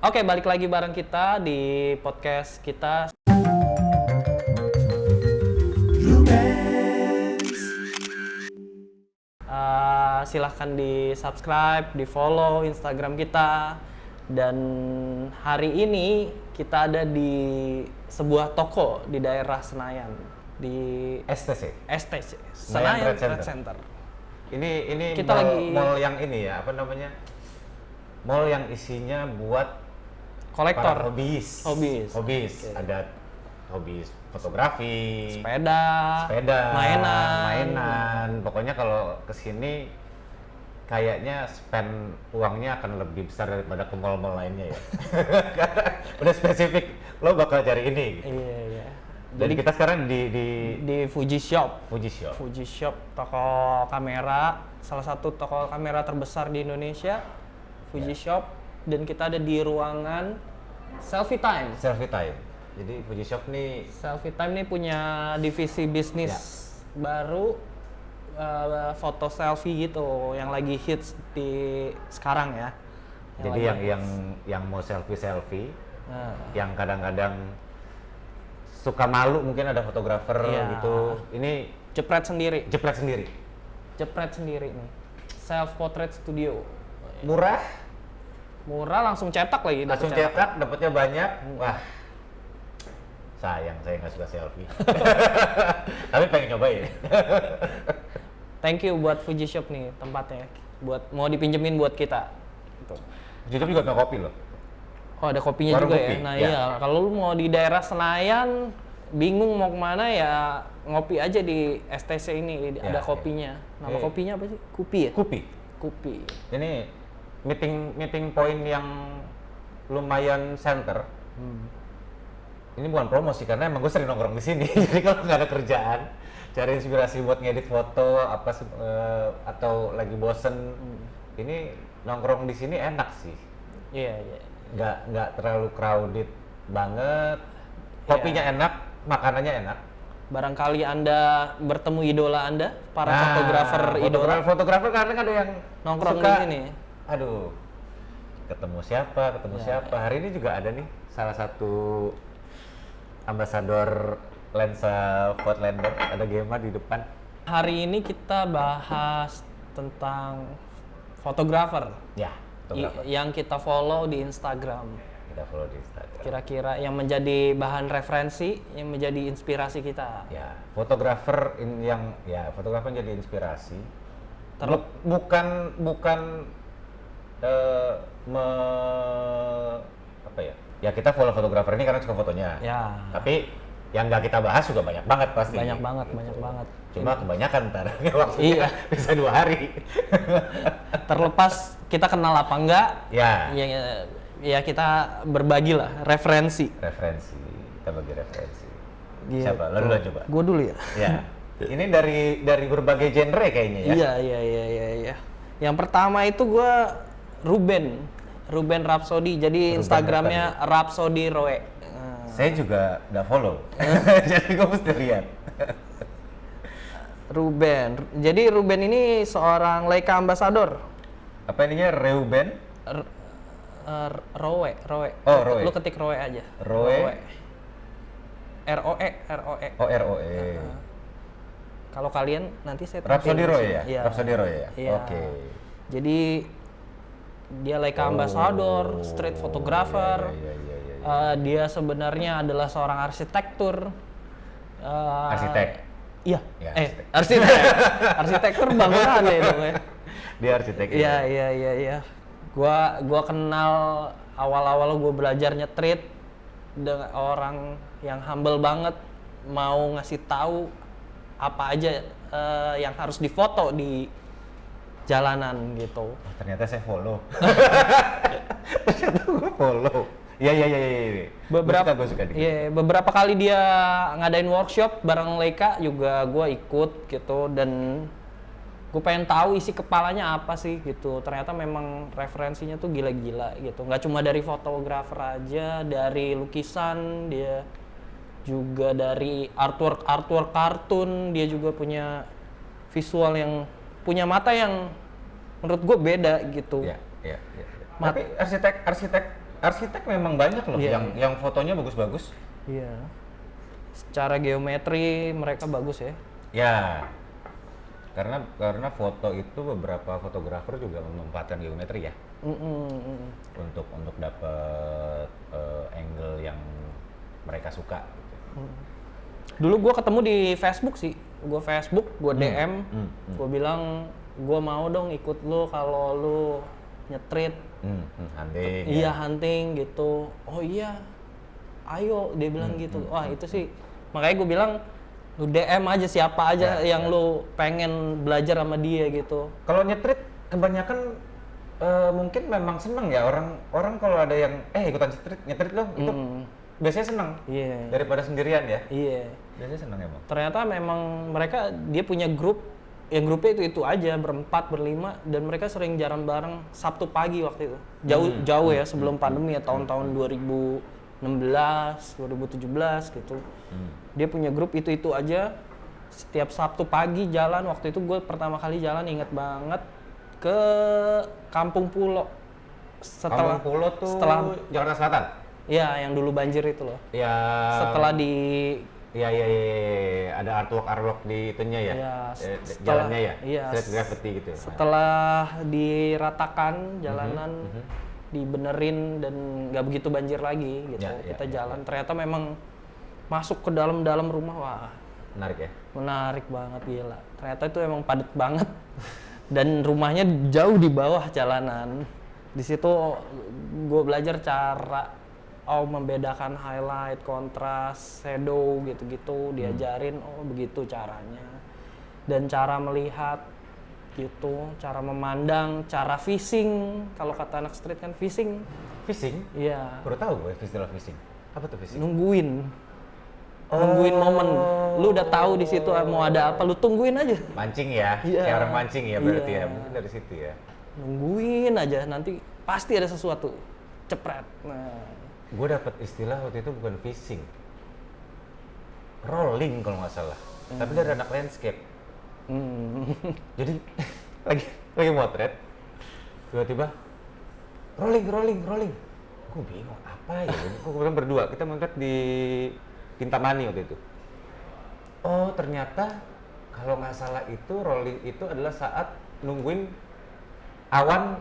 Oke, balik lagi bareng kita di podcast kita. Silahkan di subscribe, di follow Instagram kita. Dan hari ini kita ada di sebuah toko di daerah Senayan, di STC Senayan Trade Center. Ini Kita mall yang ini ya, apa namanya? Mall yang isinya buat kolektor, para hobis. Okay. Ada hobis fotografi, sepeda, mainan. Pokoknya kalau kesini kayaknya spend uangnya akan lebih besar daripada ke mall-mall lainnya ya. Udah spesifik, lo bakal cari ini. Gitu. Iya. Jadi kita sekarang di Fuji Shop. Fuji Shop, toko kamera, salah satu toko kamera terbesar di Indonesia, Fuji Shop. Dan kita ada di ruangan Selfie Time. Jadi Fuji Shop nih, Selfie Time nih punya divisi bisnis baru, foto selfie gitu, yang lagi hits di sekarang ya. Jadi yang mau selfie, yang kadang-kadang suka malu mungkin ada fotografer gitu. Ini jepret sendiri nih. Self portrait studio. Murah, langsung cetak lagi. Cetak, dapatnya banyak. Wah, sayang saya nggak suka selfie. Tapi pengen nyobain. Thank you buat Fuji Shop nih tempatnya, buat mau dipinjemin buat kita. Gitu. Fuji Shop juga punya kopi loh. Oh, ada kopinya Warung juga kopi, ya. Nah ya. iya, kalau lu mau di daerah Senayan, bingung mau kemana ya ngopi aja di STC ini, ada kopinya. Nama kopinya apa sih? Kupi ya? Kupi. Ini meeting point yang lumayan center. Ini bukan promosi karena emang gue sering nongkrong di sini. Jadi kalau nggak ada kerjaan, cari inspirasi buat ngedit foto atau lagi bosen, ini nongkrong di sini enak sih. Iya. Nggak terlalu crowded banget. Kopinya enak, makanannya enak. Barangkali Anda bertemu idola Anda, para fotografer idola. Fotografer kadang ada yang nongkrong suka, di sini. Aduh, ketemu siapa. Hari ini juga ada nih salah satu ambasador lensa Voigtlander, ada Gemma di depan. Hari ini kita bahas tentang fotografer. Ya, fotografer. Yang kita follow di Instagram. Kira-kira yang menjadi bahan referensi, yang menjadi inspirasi kita. Ya, fotografer jadi inspirasi. Bukan Ya kita follow fotografer ini karena suka fotonya. Ya. Tapi yang nggak kita bahas juga banyak banget pasti. Banyak banget. Cuma kebanyakan ntar waktunya bisa 2 hari. Terlepas kita kenal apa enggak, ya kita berbagi lah referensi. Kita bagi referensi. Gitu. Siapa? Lo dulu coba. Gue dulu ya. Ya. Ini dari berbagai genre kayaknya ya. Iya. Yang pertama itu gue Ruben Rhapsody. Jadi Instagramnya Rhapsody Roe. Saya juga nggak follow. Jadi gue mesti lihat. Jadi Ruben ini seorang Leica ambassador. Apa ininya? Reuben? Roe. Oh, Roe. Lu ketik Roe aja. Roe. ROE. Oh, ROE. Kalau kalian nanti saya Rhapsody Roe ya? Iya. Rhapsody Roe ya? Iya. Oke. Jadi dia Leica ambassador, street photographer. Iya. Dia sebenarnya adalah seorang arsitektur. Arsitek? Iya. Ya, arsitek. Arsitektur bangunan ya dong ya. Dia arsitek. Iya. Gua kenal awal-awal gue belajar nyetrit dengan orang yang humble banget, mau ngasih tahu apa aja yang harus difoto di jalanan gitu. Ternyata saya follow. Ternyata gue follow. Iya. Gue suka dikit. Beberapa kali dia ngadain workshop bareng Leica juga gue ikut gitu, dan gue pengen tahu isi kepalanya apa sih gitu. Ternyata memang referensinya tuh gila-gila gitu. Nggak cuma dari fotografer aja, dari lukisan, dia juga dari artwork kartun, dia juga punya visual yang punya mata yang menurut gue beda gitu. Iya. Tapi arsitek arsitek memang banyak loh Iya. yang fotonya bagus-bagus. Iya. Secara geometri mereka bagus ya. Ya, karena foto itu beberapa fotografer juga memanfaatkan geometri ya untuk dapat angle yang mereka suka. Gitu. Dulu gue ketemu di Facebook sih. Gue DM, gue bilang gue mau dong ikut lu kalau lu nyetrit. Hunting. Iya ya. hunting gitu. Oh iya, ayo dia bilang gitu. Wah itu sih, makanya gue bilang lu DM aja siapa aja yang lu pengen belajar sama dia gitu. Kalau nyetrit kebanyakan mungkin memang seneng ya orang kalau ada yang ikutan nyetrit dong itu biasanya seneng Iya. daripada sendirian ya. Iya. Biasanya seneng emang. Ternyata memang mereka dia punya grup, yang grupnya itu aja berempat berlima dan mereka sering jalan bareng Sabtu pagi waktu itu. Jauh ya sebelum pandemi ya tahun-tahun 2016, 2017 gitu. Dia punya grup itu aja setiap Sabtu pagi jalan. Waktu itu gue pertama kali jalan inget banget ke Kampung Pulo. Kampung Pulo tuh Jakarta Selatan. Ya, yang dulu banjir itu loh. Ya. Setelah di Iya, ada artwork di itunya ya. Iya, Jalannya ya. Iya. Street graffiti gitu. Setelah diratakan jalanan, dibenerin dan nggak begitu banjir lagi gitu. Kita jalan. Ternyata memang masuk ke dalam rumah, wah. Menarik ya. Menarik banget, gila. Ternyata itu emang padat banget. Dan rumahnya jauh di bawah jalanan. Di situ gue belajar cara membedakan highlight, kontras, shadow gitu-gitu, diajarin begitu caranya. Dan cara melihat gitu, cara memandang, cara fishing. Kalau kata anak street kan fishing. Fishing? Iya. Baru tahu gue istilah fishing. Apa tuh fishing? Nungguin momen. Lu udah tahu di situ mau ada apa, lu tungguin aja. Mancing ya? Iya. Kayak orang mancing ya berarti Iya. ya? Mungkin dari situ ya? Nungguin aja, nanti pasti ada sesuatu. Cepret. Nah. Gue dapat istilah waktu itu bukan fishing, rolling kalau nggak salah. Tapi dari anak landscape. Jadi lagi motret, tiba-tiba rolling. Gue bingung apa ya? Gue kebetulan berdua, kita motret di Kintamani waktu itu. Oh ternyata kalau nggak salah itu rolling itu adalah saat nungguin awan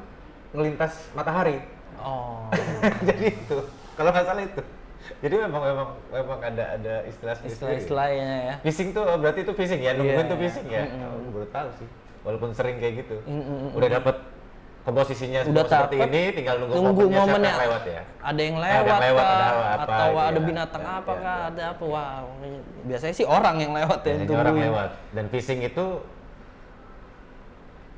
ngelintas matahari. Oh. Jadi itu. Kalau nggak salah itu. Jadi memang ada Istilah-istilahnya ya. Fishing tuh berarti itu fishing ya, nungguin Iya. tuh fishing ya. Aku baru tahu sih. Walaupun sering kayak gitu. Udah dapat komposisinya Udah seperti dapet, ini, tinggal nunggu nunggu momennya siapa momennya. yang lewat ya. Ada yang Ada yang lewat, lewat, kah? ada apa, Atau iya. ada binatang apa Iya, kah? iya. Ada apa? Wow. Biasanya sih orang yang lewat ya. Biasanya orang lewat. Dan fishing itu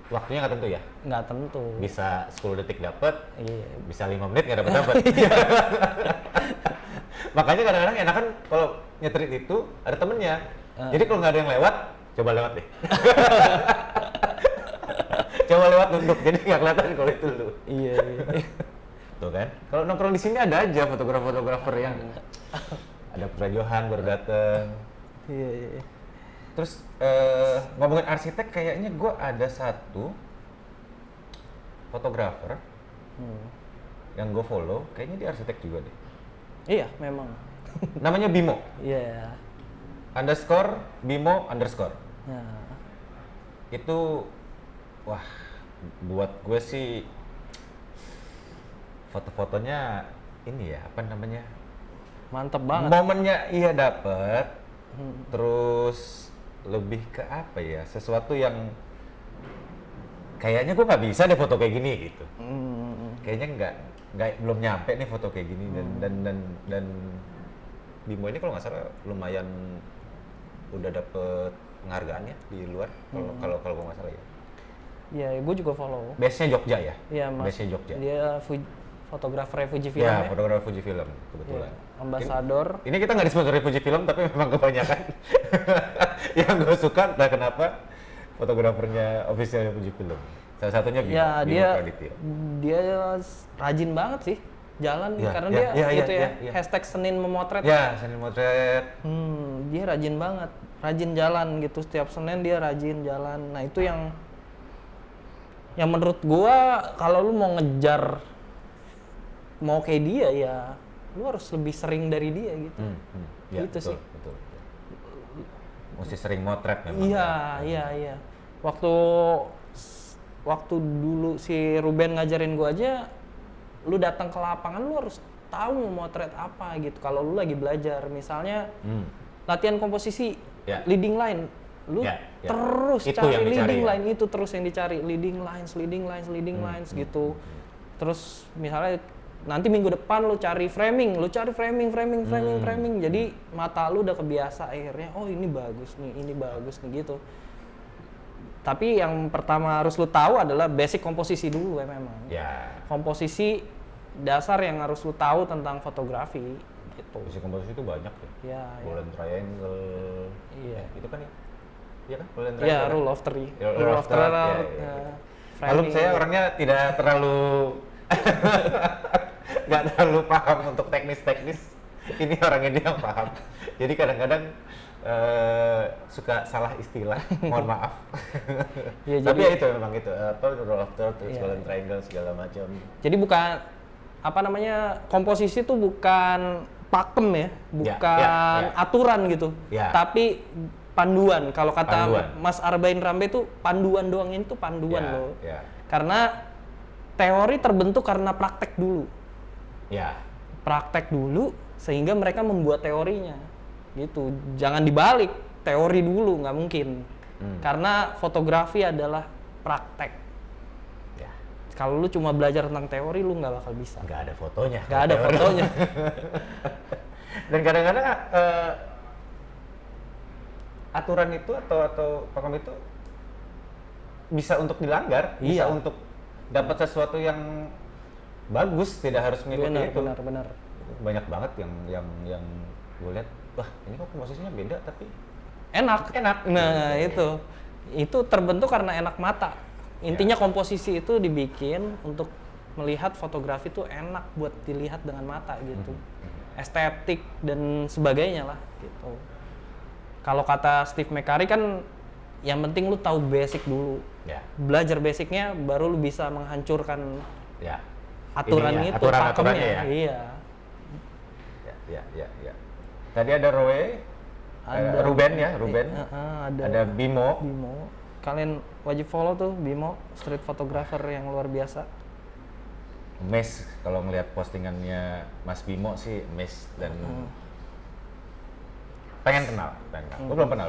waktunya nggak tentu ya. Nggak tentu. Bisa 10 detik dapet, Iya. bisa 5 menit nggak dapet. Makanya kadang-kadang enakan kalau nyetrit itu ada temennya. Jadi kalau nggak ada yang lewat, coba lewat deh. Coba lewat nunduk, jadi nggak kelihatan kalau itu lu. Iya. Tuh kan. Kalau nongkrong di sini ada aja fotografer yang ada Putra Johan baru dateng. Iya. Terus ngomongin arsitek, kayaknya gue ada satu fotografer yang gue follow, kayaknya dia arsitek juga deh. Iya, memang. Namanya Bimo. Iya. _Bimo_. Nah. Itu, wah, buat gue sih foto-fotonya ini ya, apa namanya? Mantep banget. Momennya iya dapet, terus lebih ke apa ya? Sesuatu yang kayaknya gue nggak bisa deh foto kayak gini gitu. Kayaknya nggak belum nyampe nih foto kayak gini dan Bimo ini kalau nggak salah lumayan udah dapet penghargaan ya di luar kalau gue nggak salah ya. Iya, gue juga follow. Base-nya Jogja ya? Iya, Mas. Base-nya Jogja. Dia fotografer Fujifilm Ya, ya. fotografer Fujifilm kebetulan. Iya, ambasador. Ini kita nggak disponsori Fujifilm tapi memang kebanyakan yang gue suka entah kenapa fotografernya officialnya Fujifilm. Salah satunya Bimo, Ya, Bimo Praditya. dia rajin banget sih jalan Ya, karena ya, dia ya, itu ya, ya, ya. hashtag Senin memotret. Ya, Senin Motret. Dia rajin banget, rajin jalan gitu setiap Senin dia rajin jalan. Nah itu yang mau kayak dia ya lu harus lebih sering dari dia gitu. Ya, Gitu betul, sih. betul. Mesti sering motret memang. Iya, iya. Waktu dulu si Ruben ngajarin gua aja, lu datang ke lapangan lu harus tahu mau motret apa gitu. Kalau lu lagi belajar, misalnya latihan komposisi, Ya. leading line, lu Ya. terus Itu cari yang dicari, leading ya? line itu terus yang dicari, leading lines gitu. Terus misalnya nanti minggu depan lu cari framing. Jadi mata lu udah kebiasa akhirnya, oh ini bagus nih gitu. Tapi yang pertama harus lu tahu adalah basic komposisi dulu ya memang. Ya. Komposisi dasar yang harus lu tahu tentang fotografi gitu. Posisi komposisi itu banyak ya. Ya, Golden triangle. Iya. Itu kan ya. Iya kan? Golden Ya, triangle. rule of three. Rule of third, ya. Malum saya orangnya tidak terlalu nggak terlalu paham untuk teknis-teknis. Ini orangnya dia yang paham. Jadi kadang-kadang suka salah istilah. Mohon maaf. Ya, Tapi jadi- ya itu memang itu. Apa rule of third, terus Iya, golden triangle segala macam. Jadi bukan apa namanya, komposisi itu bukan pakem ya, bukan ya. aturan gitu. Ya. Tapi panduan. Kalau kata Panduan. Mas Arbain Rambe itu panduan doang, ini tuh panduan Ya, loh. ya. Karena teori terbentuk karena praktek dulu. Ya. Praktek dulu sehingga mereka membuat teorinya. Gitu. Jangan dibalik, teori dulu nggak mungkin. Karena fotografi adalah praktek. Ya. Kalau lu cuma belajar tentang teori, lu nggak bakal bisa. Nggak ada fotonya. Nggak ada Teori. fotonya. Dan kadang-kadang aturan itu atau pakem itu bisa untuk dilanggar, bisa Iya. untuk dapat sesuatu yang bagus, tidak harus mengikuti itu. Benar. Banyak banget yang gue lihat, wah ini kok komposisinya beda tapi Enak. Enak. Nah, itu terbentuk karena enak mata. Intinya komposisi itu dibikin untuk melihat fotografi itu enak buat dilihat dengan mata gitu. Estetik dan sebagainya lah gitu. Kalau kata Steve McCurry kan yang penting lu tahu basic dulu. ya, Belajar basicnya baru lu bisa menghancurkan ya. aturan Ininya, itu, aturan-aturannya pakemnya. ya. Iya. Ya. Tadi ada Roe, Ada Ruben ya, Ruben. ada Ada Bimo. Bimo. Kalian wajib follow tuh Bimo, street photographer yang luar biasa. Mes, kalau ngelihat postingannya Mas Bimo sih mes dan pengen kenal. Gue belum kenal.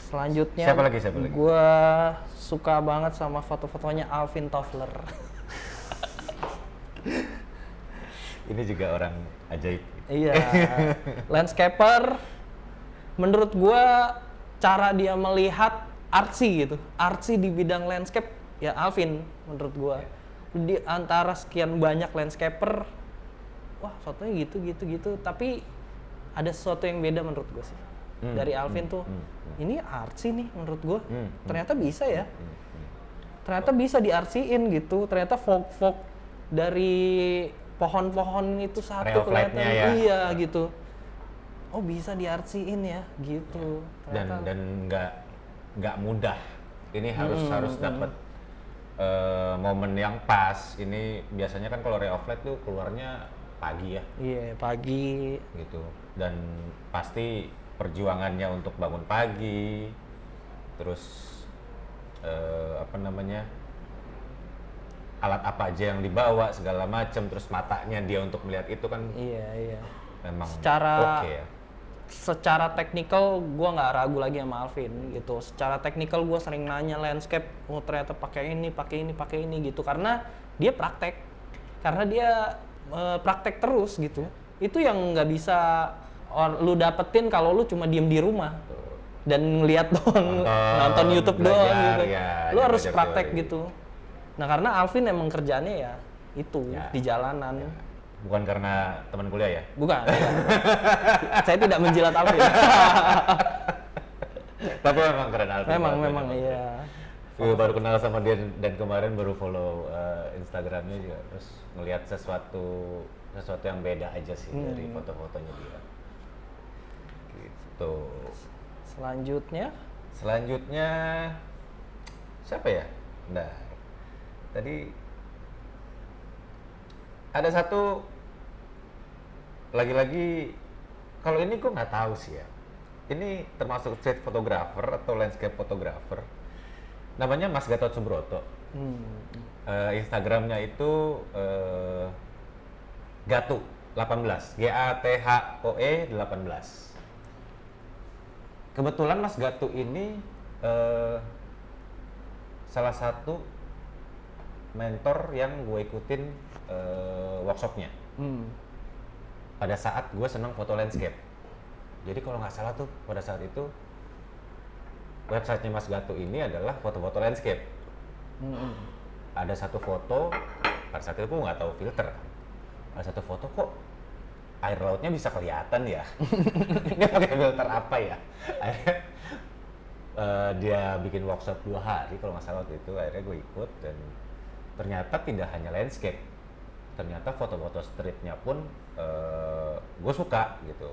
Selanjutnya Siapa lagi? Gua suka banget sama foto-fotonya Alvin Toffler. Ini juga orang ajaib. Iya. Landscaper, menurut gua cara dia melihat artsy gitu. Artsy di bidang landscape ya Alvin menurut gua. Di antara sekian banyak landscaper, wah fotonya gitu, tapi ada sesuatu yang beda menurut gua sih. Dari Alvin tuh, ini artsy nih menurut gua. Ternyata bisa ya. Ternyata bisa diartsiin gitu. Ternyata fog dari pohon-pohon itu satu Ray of kelihatan, light-nya ya. iya gitu. Oh bisa diartsiin ya gitu. Dan nggak mudah. Ini harus dapat momen yang pas. Ini biasanya kan kalau ray of light tuh keluarnya pagi ya, Iya pagi. gitu. Dan pasti perjuangannya untuk bangun pagi, terus alat apa aja yang dibawa segala macam, terus matanya dia untuk melihat itu kan Iya. memang Secara- oke ya. Secara teknikal gua nggak ragu lagi sama Alvin gitu. Secara teknikal gua sering nanya landscape, oh ternyata pakai ini gitu karena dia praktek. Karena dia praktek terus gitu. Itu yang nggak bisa lu dapetin kalau lu cuma diem di rumah dan ngeliat doang, nonton YouTube belajar, doang gitu. ya, Lu dia harus belajar praktek teori. gitu. Nah karena Alvin emang kerjanya ya itu Ya. di jalanan. Bukan karena teman kuliah ya. Bukan. Saya tidak menjilat Alvin. Tapi memang keren Alvin. memang iya. Gue baru kenal sama dia dan kemarin baru follow Instagramnya juga, terus ngelihat sesuatu yang beda aja sih dari foto-fotonya dia. Gitu. Selanjutnya siapa ya? Nah, tadi ada satu lagi-lagi, kalau ini gue nggak tahu sih ya. Ini termasuk street photographer atau landscape photographer. Namanya Mas Gatot Subroto. Instagramnya itu Gatu 18, GATHOE 18. Kebetulan Mas Gatu ini salah satu mentor yang gue ikutin workshopnya. Pada saat gue senang foto landscape. Jadi kalau nggak salah tuh pada saat itu websitenya Mas Gatu ini adalah foto-foto landscape. Ada satu foto, pada saat itu gue nggak tahu filter. Ada satu foto kok air lautnya bisa kelihatan ya. Ini pakai filter apa ya? Akhirnya dia bikin workshop 2 hari kalau nggak salah waktu itu. Akhirnya gue ikut dan ternyata tidak hanya landscape. Ternyata foto-foto streetnya pun gue suka gitu.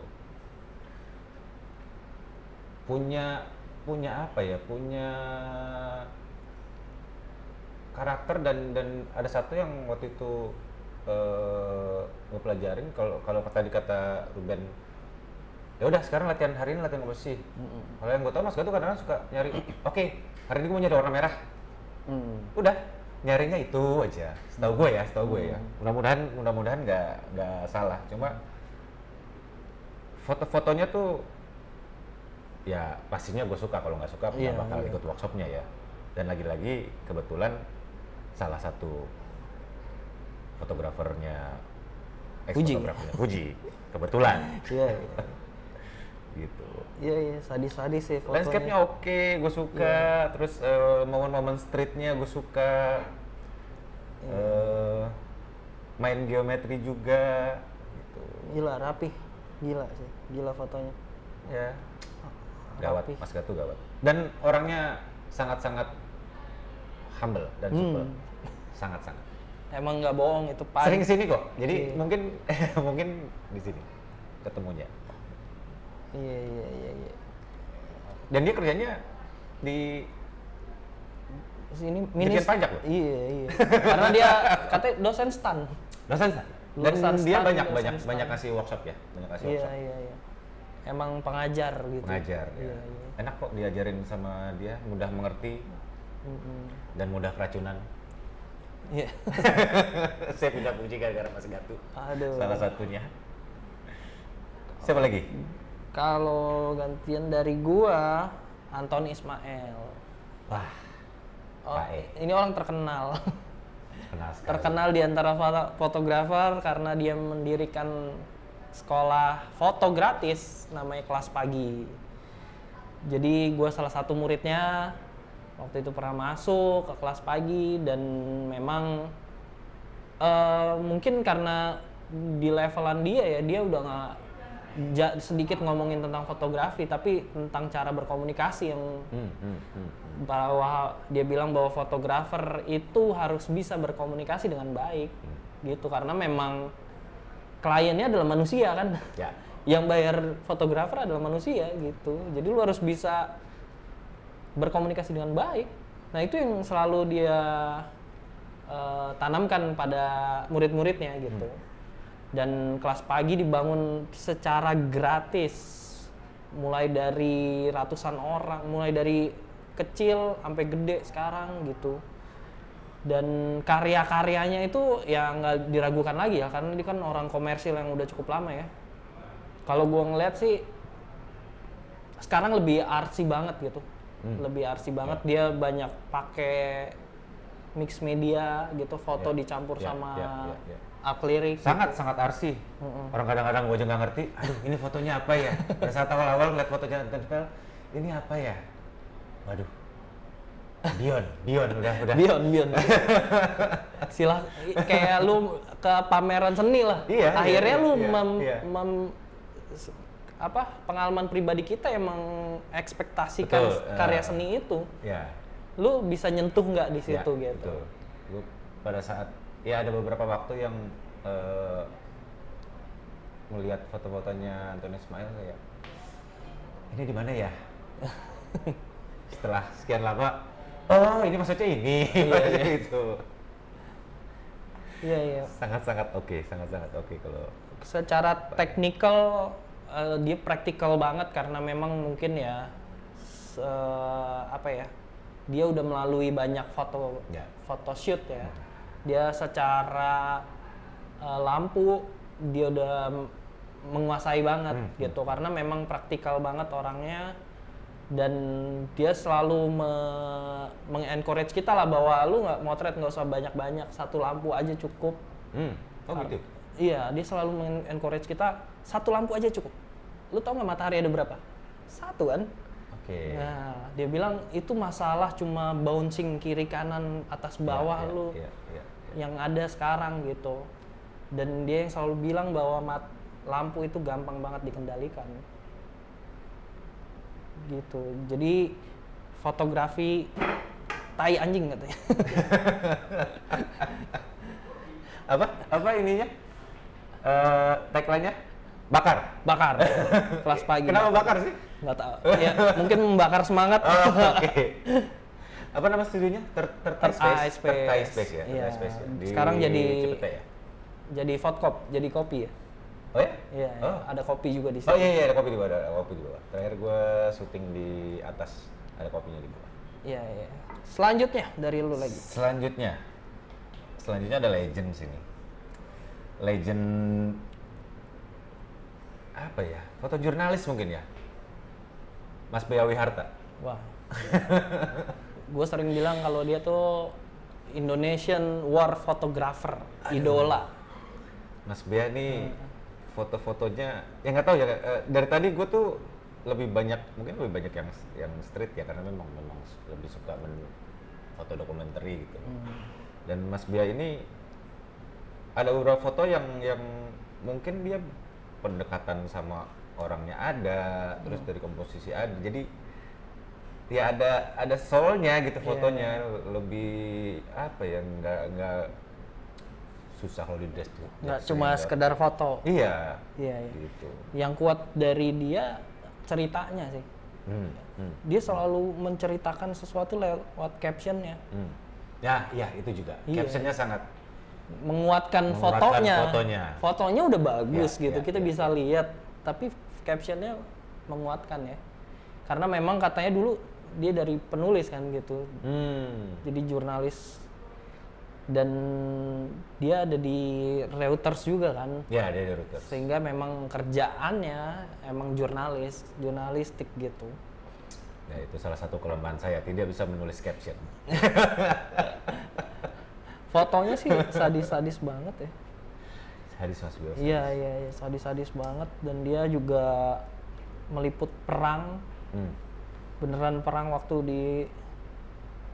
Punya apa ya? Punya karakter dan ada satu yang waktu itu gue pelajarin, kalau tadi kata Ruben, ya udah sekarang latihan hari ini latihan komposisi. Kalau yang gue tau Mas Gatot kadang-kadang suka nyari, oke, hari ini gue mau nyari warna merah. Udah nyarinya itu aja. Setahu gue ya. Mudah-mudahan nggak salah. Cuma foto-fotonya tuh ya pastinya gue suka. Kalau nggak suka nggak bakal ikut workshopnya ya. Dan lagi-lagi kebetulan salah satu fotografernya Fuji kebetulan. Iya. Gitu. Iya, sadis-sadis sih fotonya. Landscape-nya oke, gue suka. Terus momen-momen streetnya gue suka. Main geometri juga gitu. Gila, rapi. Gila sih, gila fotonya. Ya. Gawat, Rapi. Mas Gatu gawat. Dan orangnya sangat-sangat humble dan supel. Sangat-sangat. Emang nggak bohong itu Sering kesini kok. Jadi mungkin di sini ketemunya. Iya. Dan dia kerjanya di Sini Dirjen Pajak loh. Iya. Karena dia katanya dosen stan. Dosen. Dan Lulusan dia stan, banyak dosen stan. banyak kasih workshop ya, Iya. Emang pengajar gitu. Pengajar ya. Iya. Enak kok diajarin sama dia, mudah mengerti dan mudah keracunan. Iya. Saya pindah puji gara-gara Mas Gatu. Aduh. Salah satunya. Siapa lagi? Kalau gantian dari gua, Antoni Ismail. Wah, Ini orang terkenal. kenal sekali. Terkenal di antara fotografer karena dia mendirikan sekolah foto gratis namanya Kelas Pagi. Jadi gue salah satu muridnya, waktu itu pernah masuk ke Kelas Pagi dan memang mungkin karena di levelan dia ya, dia udah nggak sedikit ngomongin tentang fotografi tapi tentang cara berkomunikasi yang bahwa dia bilang bahwa fotografer itu harus bisa berkomunikasi dengan baik gitu, karena memang kliennya adalah manusia kan. Ya. Yang bayar fotografer adalah manusia gitu. Jadi lu harus bisa berkomunikasi dengan baik. Nah, itu yang selalu dia tanamkan pada murid-muridnya gitu. Dan Kelas Pagi dibangun secara gratis. Mulai dari ratusan orang, mulai dari kecil sampai gede sekarang gitu. Dan karya-karyanya itu ya nggak diragukan lagi ya, karena dia kan orang komersil yang udah cukup lama ya. Kalau gua ngeliat sih sekarang lebih artsy banget gitu, lebih artsy banget. Dia banyak pakai mix media gitu, foto dicampur sama akrilik. Sangat artsy. Orang kadang-kadang gue aja nggak ngerti. Aduh, ini fotonya apa ya? Pada saat awal-awal ngeliat fotonya tempel, ini apa ya? Waduh. Bion udah. Bion. Silah kayak lu ke pameran seni lah. Iya, akhirnya lu iya. Pengalaman pribadi kita emang ekspektasikan karya seni itu. Ya. Lu bisa nyentuh nggak di situ gitu. Betul. Gue pada saat ya ada beberapa waktu yang melihat foto-fotonya Antoni Ismail kayak ini di mana ya? Setelah sekian lama, oh ini maksudnya ini, gitu. Iya, iya. Sangat-sangat oke kalau Secara teknikal dia praktikal banget karena memang mungkin ya apa ya, dia udah melalui banyak Ya. photoshoot ya. Dia secara lampu dia udah menguasai banget gitu karena memang praktikal banget orangnya, dan dia selalu mengencourage kita lah bahwa lu nggak motret nggak usah banyak-banyak, satu lampu aja cukup. Oh gitu. Iya, dia selalu mengencourage kita satu lampu aja cukup. Lu tau nggak matahari ada berapa? Satu kan? Oke. Nah, dia bilang itu masalah cuma bouncing kiri kanan atas bawah lu Iya. yang ada sekarang gitu. Dan dia yang selalu bilang bahwa lampu itu gampang banget dikendalikan. Gitu. Jadi fotografi tai anjing katanya. Apa ininya? Tagline-nya? Bakar. Kelas pagi. Kenapa bakar sih? Nggak tahu. Ya, mungkin membakar semangat. Oke. Apa nama studionya? Third Eye Space ya. Iya. Third Eye Space ya. Di Sekarang jadi Cipete ya. jadi fotkop, jadi kopi ya. Oh ya? Iya, Oh. ada kopi juga di Oh sini. iya, ada kopi di bawah, ada kopi di bawah. Terakhir gue syuting di atas, ada kopinya di bawah. Iya. Selanjutnya dari lu lagi. Selanjutnya ada legend sini. Legend apa ya? Fotojurnalis mungkin ya. Mas Bea Wiharta. Wah. Gue sering bilang kalau dia tuh Indonesian war photographer, idola. Mas Bea nih foto-fotonya, ya nggak tahu ya. Dari tadi gue tuh mungkin lebih banyak yang street ya, karena memang lebih suka foto dokumenter gitu. Dan Mas Bea ini ada beberapa foto yang mungkin dia pendekatan sama orangnya ada, terus dari komposisi ada. Jadi ya ada soulnya gitu fotonya. Lebih apa ya, nggak susah kalau di Nggak cuma sekedar foto. Iya. Iya. Gitu. Yang kuat dari dia ceritanya sih. Dia selalu menceritakan sesuatu lewat captionnya. Ya itu juga. Iya. Captionnya sangat Menguatkan fotonya. Fotonya udah bagus Ya, gitu, ya, kita ya, bisa lihat, tapi captionnya menguatkan ya. Karena memang katanya dulu dia dari penulis kan gitu, jadi jurnalis, dan dia ada di Reuters juga kan. Ya, dia dari Reuters. Sehingga memang kerjaannya emang jurnalistik gitu. Nah, itu salah satu kelemahan saya, tidak bisa menulis caption. Fotonya sih sadis-sadis banget ya. Sadis Mas Bea. Iya, sadis-sadis banget, dan dia juga meliput perang. Beneran perang waktu di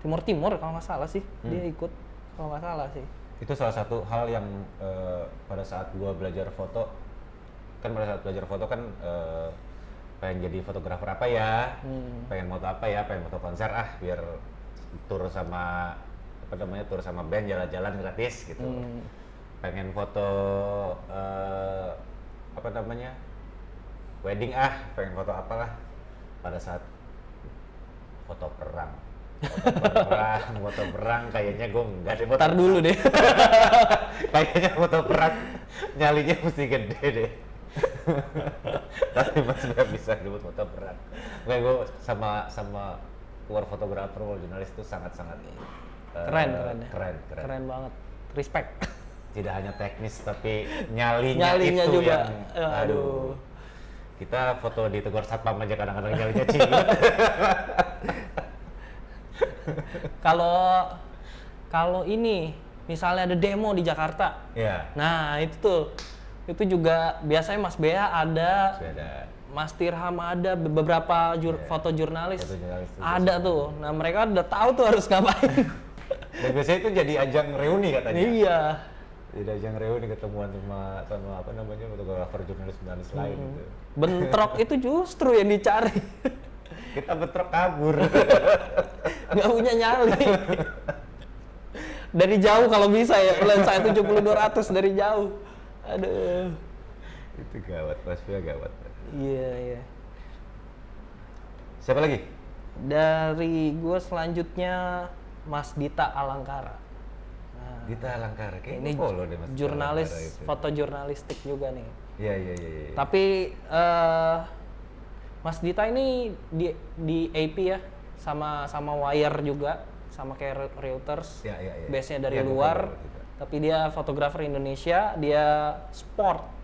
Timur kalau nggak salah sih. Dia ikut kalau nggak salah sih. Itu salah satu hal yang pada saat gua belajar foto kan pengen jadi fotografer apa ya, pengen moto apa ya, pengen moto konser biar tur sama band jalan-jalan gratis gitu. Pengen foto wedding pengen foto apalah. Pada saat foto perang kayaknya gue nggak deh. Ntar dulu deh. Kayaknya foto perang nyalinya mesti gede deh. Tapi Mas Bea bisa debut foto perang. Nggak, gue sama war fotografer, war jurnalis itu sangat-sangat keren banget, respect. Tidak hanya teknis tapi nyalinya itu juga yang aduh. Kita foto di tegur satpam aja kadang-kadang nyalinya Kalau ini misalnya ada demo di Jakarta, nah itu juga biasanya Mas Bea ada, Mas Tirham ada, beberapa foto jurnalis ada tuh. Nah mereka udah tahu tuh harus ngapain. Dan biasanya itu jadi ajang reuni katanya. Iya. Jadi ajang reuni, ketemuan sama fotografer jurnalis lain gitu. Bentrok itu justru yang dicari. Kita bentrok kabur. Nggak punya nyali. Dari jauh kalau bisa ya, lensa 70-200 dari jauh. Aduh. Itu gawat, Mas Bea gawat. Iya. Siapa lagi? Dari gue selanjutnya Mas Dita Alangkara. Nah, Dita Alangkara, kayaknya Ini follow deh Mas Dita jurnalis, Alangkara itu. foto jurnalistik juga nih. Iya, iya, iya. Iya. Tapi Mas Dita ini di AP ya, sama Wire juga, sama kayak Reuters. Iya, iya, iya. Base-nya dari Iya, gua luar. follow Dita. Tapi dia fotografer Indonesia, dia sport.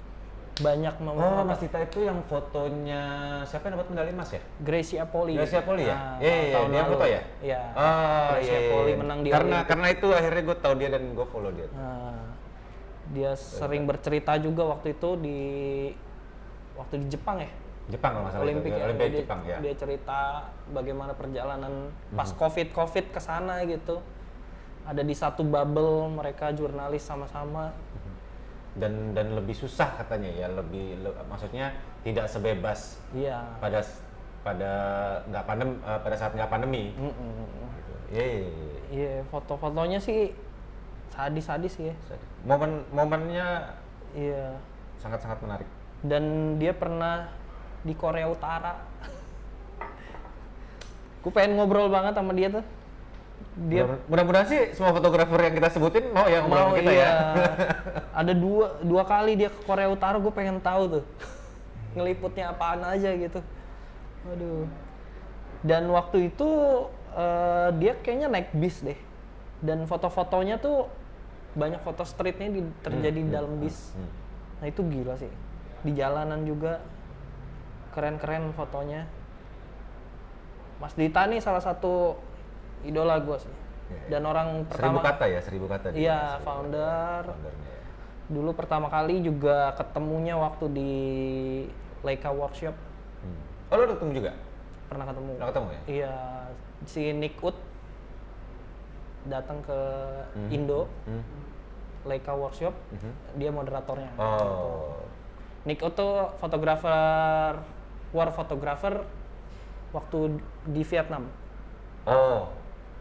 Banyak Oh, Mas Dita itu yang fotonya siapa yang dapat medali emas ya? Gracie Apoli. Gracie Apoli ya? Nah, Iya, iya, tahun dia lalu. foto ya? Iya. Oh, Gracie iya, iya. Apoli menang di Olimpik. Karena itu akhirnya gue tahu dia dan gue follow dia. Nah, dia sering bercerita juga waktu itu waktu di Jepang ya. Jepang kalau nggak salah Olimpik itu. ya. Olimpik dia, Jepang ya. Dia cerita bagaimana perjalanan pas COVID ke sana gitu. Ada di satu bubble mereka jurnalis sama-sama. Dan lebih susah katanya ya, maksudnya tidak sebebas Iya. pada nggak pada saat nggak pandemi. Gitu. Iya, iya, iya. Iya, foto-fotonya sih sadis-sadis ya. Momennya Iya. sangat-sangat menarik. Dan dia pernah di Korea Utara. Gue pengen ngobrol banget sama dia tuh. Dia Mudah-mudahan sih semua fotografer yang kita sebutin mau ya ngobrol sama kita iya. ya. Ada dua kali dia ke Korea Utara, gue pengen tahu tuh ngeliputnya apaan aja gitu. Waduh. Dan waktu itu dia kayaknya naik bis deh. Dan foto-fotonya tuh banyak foto streetnya terjadi di dalam bis. Nah itu gila sih. Di jalanan juga keren-keren fotonya. Mas Dita nih salah satu idola gue sih. Ya, Dan orang pertama. Seribu kata. Iya, dia. foundernya Ya. Dulu pertama kali juga ketemunya waktu di Leica Workshop. Oh, lo udah ketemu juga? Pernah ketemu. Pernah ketemu ya? Iya, si Nick Ut datang ke Indo, Leica Workshop, dia moderatornya. Oh. Nick Ut tuh fotografer, war photographer waktu di Vietnam. Oh,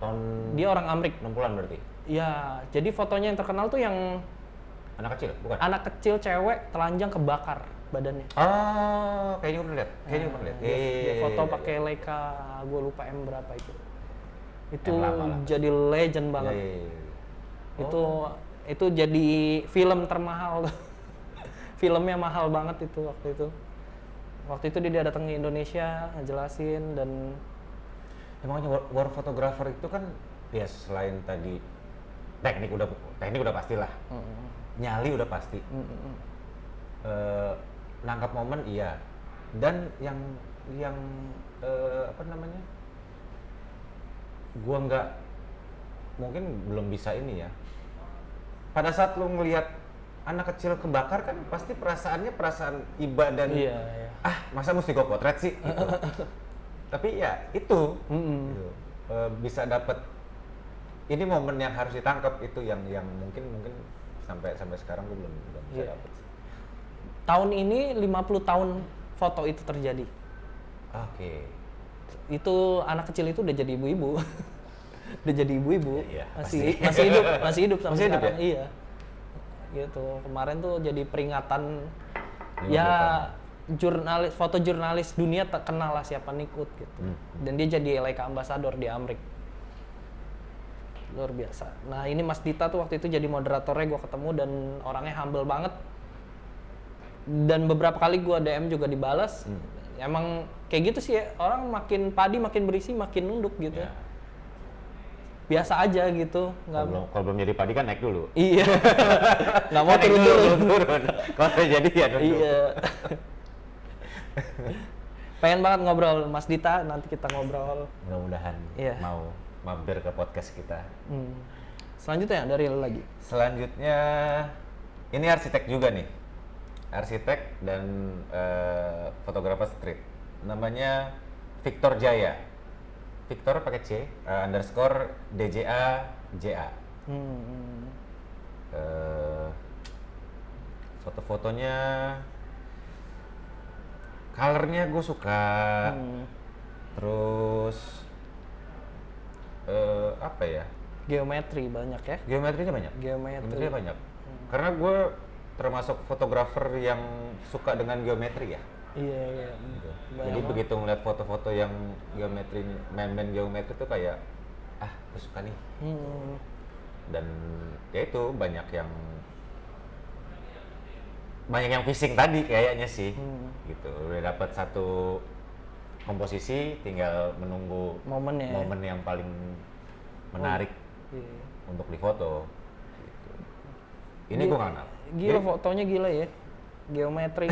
tahun Dia orang Amrik. 60-an berarti? Iya, jadi fotonya yang terkenal tuh yang Anak kecil, bukan? anak kecil cewek telanjang kebakar badannya. Oh, kayaknya gue pernah lihat. Dia foto pakai Leica, gue lupa M berapa itu. Itu Yang lama lah. jadi legend banget. Itu jadi film termahal. Filmnya mahal banget itu waktu itu. Waktu itu dia datang ke Indonesia ngejelasin dan Emangnya war photographer itu kan ya selain tadi teknik udah pastilah. Nyali udah pasti. Nangkap momen iya. Dan yang apa namanya? Gua nggak mungkin belum bisa ini ya. Pada saat lu ngelihat anak kecil kebakar kan pasti perasaannya perasaan iba dan iya. masa mesti gua potret sih gitu. Tapi ya itu gitu. Bisa dapat ini momen yang harus ditangkap itu yang mungkin sampai sekarang gue belum bisa dapat. Tahun ini 50 tahun foto itu terjadi. Oke. Itu anak kecil itu udah jadi ibu-ibu. Udah jadi ibu-ibu. Iya, masih hidup sampai Masih hidup sekarang. ya? Iya. Gitu. Kemarin tuh jadi peringatan 50 ya tahun. fotojurnalis dunia terkenal lah siapa Nick Ut gitu. Dan dia jadi Leica Ambassador di Amrik. Luar biasa. Nah ini Mas Dita tuh waktu itu jadi moderatornya, gue ketemu dan orangnya humble banget. Dan beberapa kali gue DM juga dibalas. Emang kayak gitu sih ya, orang makin padi makin berisi makin nunduk gitu. Ya. Biasa aja gitu. Kalau belum jadi padi kan naik dulu. Iya. Nggak mau Naik turun. Kalau udah jadi ya nunduk. Iya. Pengen banget ngobrol Mas Dita, nanti kita ngobrol. Mudah-mudahan Iya. mau mampir ke podcast kita. Selanjutnya dari lo lagi. Selanjutnya ini arsitek juga nih. Arsitek dan fotografer street. Namanya Victor Jaya. Victor pakai C underscore DJA JA. Foto-fotonya colornya gue suka. Terus apa ya? Geometri banyak ya. Geometrinya banyak. Geometrinya banyak. Karena gue termasuk fotografer yang suka dengan geometri ya. Iya. Jadi begitu ngeliat foto-foto yang geometri, main-main geometri tuh kayak gue suka nih. Dan ya itu banyak yang fishing tadi kayaknya sih. Gitu. Udah dapat satu komposisi, tinggal menunggu Momen ya. momen yang paling menarik Iya. untuk difoto. Gitu. Ini gue kenal. Gila fotonya gila ya. Geometri.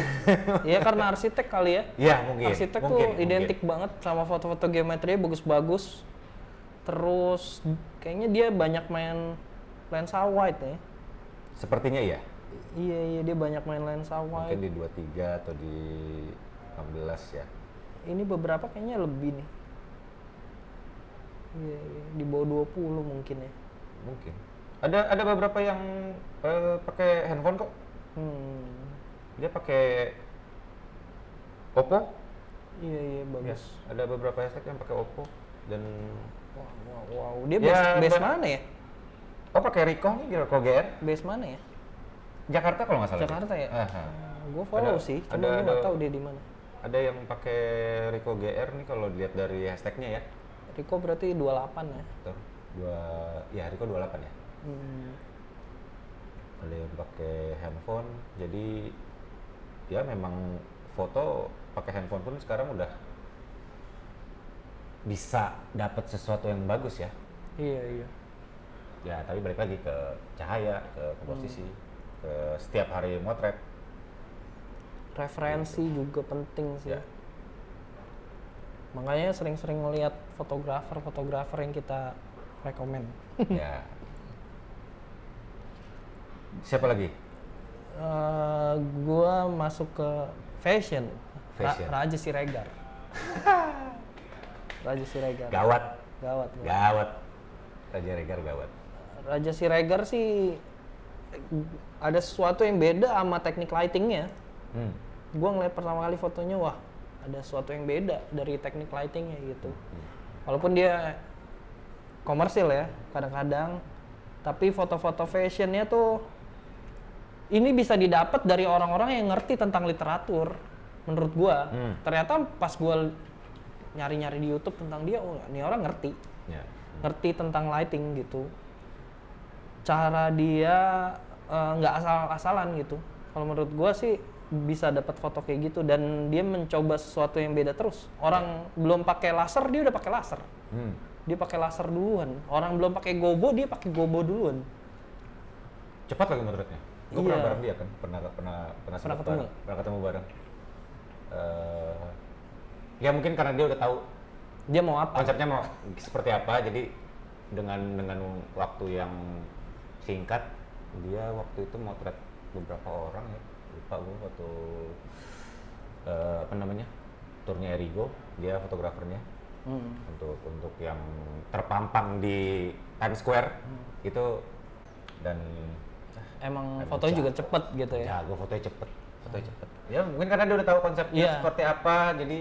Iya karena arsitek kali ya. Iya mungkin. Arsitek mungkin, tuh identik banget sama foto-foto geometrinya bagus-bagus. Terus kayaknya dia banyak main lensa wide ya. Sepertinya iya. Iya dia banyak main lensa Mungkin wide. di 23 atau di 16 ya. Ini beberapa kayaknya lebih nih. Iya, di bawah 20 mungkin ya. Mungkin. Ada beberapa yang pakai handphone kok. Dia pakai Oppo. Iya Ya, bagus. ada beberapa hashtag yang pakai Oppo dan Wow. Dia Ya, base Mbak. mana ya? oh pakai Ricoh nih, Ricoh GR. Base mana ya? Jakarta kalau nggak salah. Jakarta ya? Aha. Gue follow Ada- sih, cuma ada- gue nggak ada- tahu dia di mana. Ada yang pakai Ricoh GR nih kalau dilihat dari hashtagnya ya. Rico berarti 28 ya? Tuh, Ricoh 28 ya. Ada yang pakai handphone, jadi ya memang foto pakai handphone pun sekarang udah bisa dapat sesuatu yang bagus ya. Iya. Ya tapi balik lagi ke cahaya, ke komposisi, ke setiap hari motret. Referensi juga penting sih. Ya. Makanya sering-sering ngeliat fotografer yang kita rekomen. Ya. Siapa lagi? Gua masuk ke fashion. Fashion. Raja Siregar. Raja Siregar. Gawat, Gawat. gawat. Raja Regar gawat. Raja Siregar sih ada sesuatu yang beda sama teknik lightingnya. Gua ngeliat pertama kali fotonya, wah ada sesuatu yang beda dari teknik lightingnya gitu. Walaupun dia komersil ya kadang-kadang, tapi foto-foto fashionnya tuh ini bisa didapat dari orang-orang yang ngerti tentang literatur. Menurut gua, ternyata pas gua nyari-nyari di YouTube tentang dia, oh ini orang ngerti, Ya. ngerti tentang lighting gitu. Cara dia nggak asal-asalan gitu. Kalau menurut gua sih bisa dapat foto kayak gitu dan dia mencoba sesuatu yang beda terus. Orang belum pakai laser, dia udah pakai laser. Dia pakai laser duluan. Orang belum pakai gobo, dia pakai gobo duluan. Cepat lagi motretnya. Gue Iya. pernah bareng dia kan, pernah Pernah ketemu? pernah ketemu bareng. Ya mungkin karena dia udah tahu Dia mau apa? konsepnya mau seperti apa, jadi dengan waktu yang singkat dia waktu itu motret beberapa orang ya, lupa gue waktu apa namanya turnya Erigo, dia fotografernya untuk yang terpampang di Times Square itu. Dan Emang Emang fotonya juga jago. cepet gitu ya. jago, fotonya cepet ya, mungkin karena dia udah tahu konsepnya Iya. seperti apa. Jadi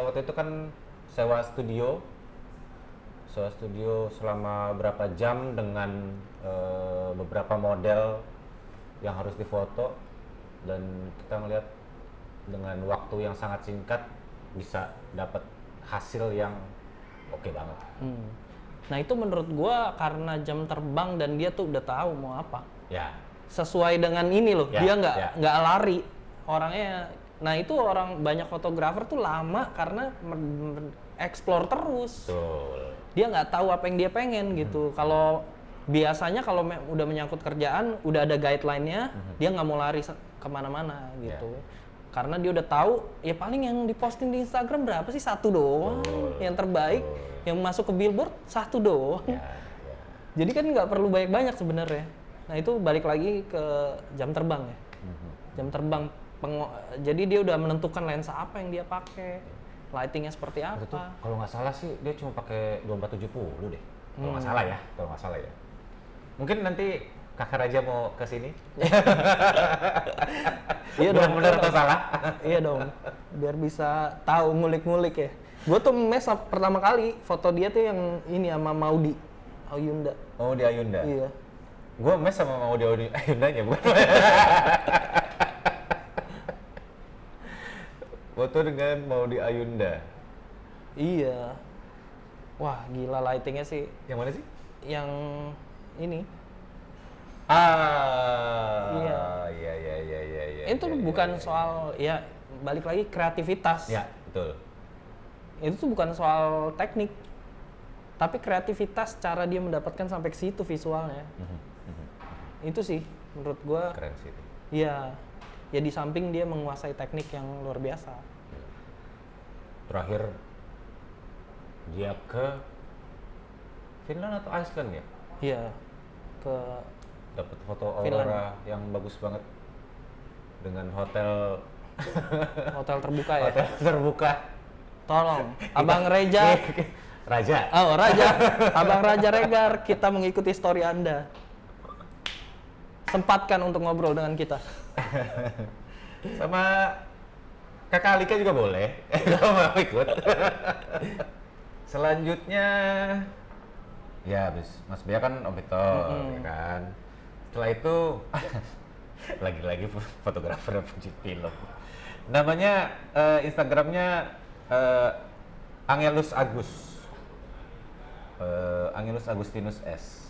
waktu itu kan sewa studio selama berapa jam dengan beberapa model yang harus difoto, dan kita ngeliat dengan waktu yang sangat singkat bisa dapat hasil yang oke banget. Nah itu menurut gua karena jam terbang dan dia tuh udah tahu mau apa. Ya, Sesuai dengan ini loh, Ya, dia ya. nggak lari orangnya. Nah itu orang banyak fotografer tuh lama karena explore terus. betul. Dia nggak tahu apa yang dia pengen gitu. Kalau biasanya kalau udah menyangkut kerjaan, udah ada guideline-nya, dia nggak mau lari kemana-mana gitu. Karena dia udah tahu, ya paling yang diposting di Instagram berapa sih? 1 doang. Betul, Yang terbaik, yang masuk ke billboard 1 doang. Ya. Jadi kan nggak perlu banyak-banyak sebenarnya. Nah itu balik lagi ke jam terbang ya. Jam terbang, jadi dia udah menentukan lensa apa yang dia pakai, lightingnya seperti Waktu itu apa. kalau nggak salah sih dia cuma pakai 2470 deh. Kalau nggak salah ya, kalau nggak salah ya. Mungkin nanti Kakak Raja mau ke sini. Iya dong, Benar atau salah? Iya dong, biar bisa tahu ngulik-ngulik ya. Gue tuh mes pertama kali foto dia tuh yang ini sama Maudi Ayunda. Oh, di Ayunda. Iya. Gue mes sama mau di Ayundanya bukan. Foto dengan mau di Ayunda. Iya. Wah gila lightingnya sih. Yang mana sih? ini. Iya. Itu bukan soal ya balik lagi kreativitas. Ya, betul. Itu tuh bukan soal teknik, tapi kreativitas cara dia mendapatkan sampai ke situ visualnya. Itu sih menurut gua. Keren sih itu. Iya. Ya di samping dia menguasai teknik yang luar biasa. Terakhir dia ke Finland atau Iceland ya? Iya. Ke Dapat foto Finland. aurora yang bagus banget dengan hotel hotel terbuka ya. hotel terbuka. Tolong, Abang Reja. Raja. Oh, Raja. Abang Raja Regar, kita mengikuti story Anda. Sempatkan untuk ngobrol dengan kita. Sama Kakak Alika juga boleh. Kalau mau ikut. Selanjutnya ya Mas Bea kan auditor ya kan. Setelah itu lagi-lagi fotografer Fuji Film. Namanya Instagramnya Angelus Agus. Angelus Agustinus S.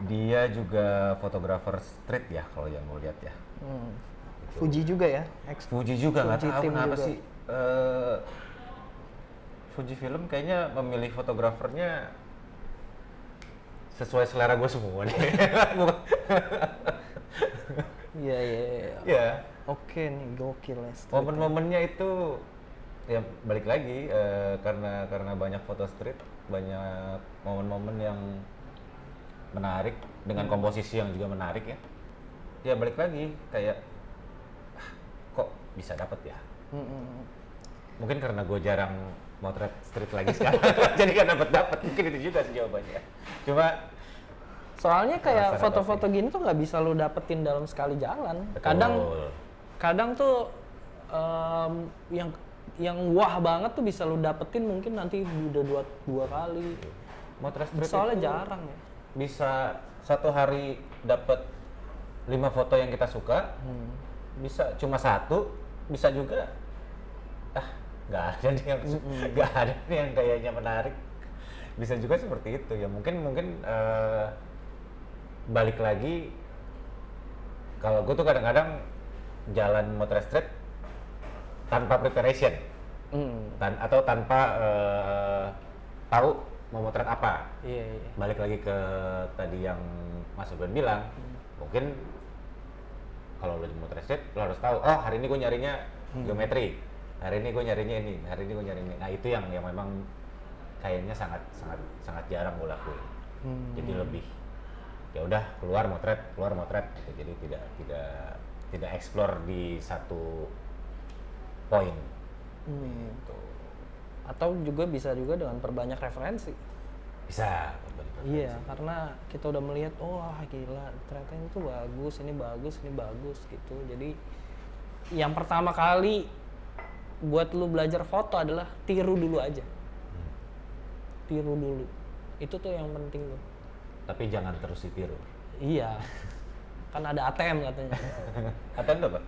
Dia juga fotografer street ya kalau yang mau lihat ya. Fuji juga ya. Fuji juga nggak Fuji tahu tim kenapa juga. sih. Fuji Film kayaknya memilih fotografernya sesuai selera gue semua nih. Iya. Ya, Oke nih, gokil ya. street. momen-momennya itu ya balik lagi karena banyak foto street, banyak momen-momen yang menarik dengan komposisi yang juga menarik ya. Ya balik lagi kayak kok bisa dapet ya. Mungkin karena gue jarang motret street lagi sekarang, jadi kan dapat mungkin itu juga sih jawabannya. Cuma Soalnya kayak Penasaran foto-foto gini tuh nggak bisa lo dapetin dalam sekali jalan. betul. Kadang tuh yang wah banget tuh bisa lo dapetin mungkin nanti udah dua kali. Motret street Soalnya itu jarang ya. bisa satu hari dapat 5 foto yang kita suka, bisa cuma satu, bisa juga nggak ada nih yang nggak ada nih yang kayaknya menarik, bisa juga seperti itu ya. Mungkin balik lagi kalau gue tuh kadang-kadang jalan motret street tanpa preparation atau tanpa tahu mau motret apa. Iya. Balik lagi ke tadi yang Mas Ubed bilang, mungkin kalau lo mau street lo harus tahu, oh hari ini gue nyarinya geometri, hari ini gue nyarinya ini, hari ini gue nyarinya ini. Nah itu yang memang kayaknya sangat jarang gue lakuin. Jadi lebih ya udah keluar motret gitu. Jadi tidak explore di satu poin. Gitu. Atau juga bisa juga dengan perbanyak referensi. Bisa. Iya, karena kita udah melihat, wah gila, ternyata ini tuh bagus, ini bagus gitu. Jadi yang pertama kali buat lu belajar foto adalah tiru dulu aja. Tiru dulu. Itu tuh yang penting tuh. Tapi jangan terus ditiru. Iya. Kan ada ATM katanya. ATM itu apa?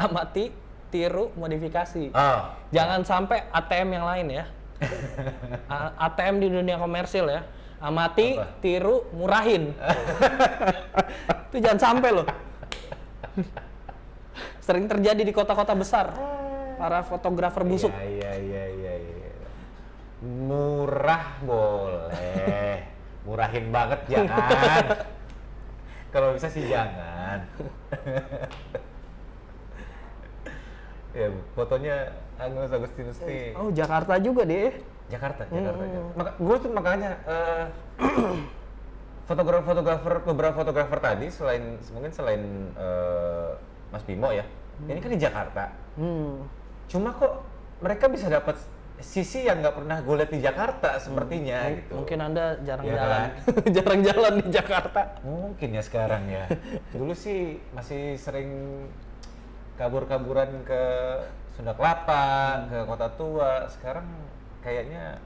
Amati, tiru, modifikasi. Oh. Jangan sampai ATM yang lain ya. ATM di dunia komersil ya. Amati, Apa? tiru, murahin. Itu jangan sampai loh. Sering terjadi di kota-kota besar. Para fotografer busuk. Iya. Murah boleh. Murahin banget jangan. Kalau bisa sih jangan. Ya, fotonya Angelus Agustinus nih. Oh, Jakarta juga deh. Jakarta. Gue tuh makanya beberapa fotografer tadi mungkin selain Mas Bimo ya, ini kan di Jakarta. Cuma kok mereka bisa dapat sisi yang nggak pernah gue lihat di Jakarta sepertinya gitu. Mungkin Anda jarang Iya jalan. kan? Jarang jalan di Jakarta. Mungkin ya sekarang ya. Dulu sih masih sering kabur-kaburan ke Sunda Kelapa, ke Kota Tua. Sekarang kayaknya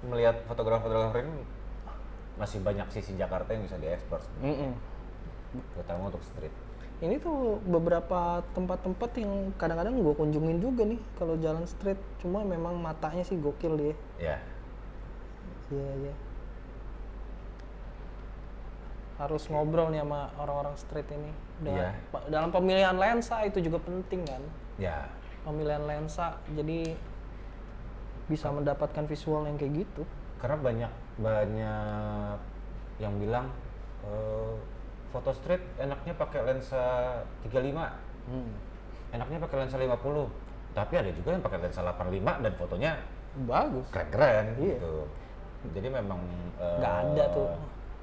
melihat fotografer-fotografer ini masih banyak sisi Jakarta yang bisa diekspor. Terutama untuk street. Ini tuh beberapa tempat-tempat yang kadang-kadang gue kunjungin juga nih kalau jalan street. Cuma memang matanya sih gokil dia. Ya. Iya. harus ngobrol nih sama orang-orang street ini. Iya. Dalam pemilihan lensa itu juga penting kan. Ya, Pemilihan lensa, jadi bisa mendapatkan visual yang kayak gitu. karena banyak yang bilang foto street enaknya pakai lensa 35, enaknya pakai lensa 50. Tapi ada juga yang pakai lensa 85 dan fotonya Bagus. keren-keren Iya. gitu. Jadi memang Nggak ada tuh,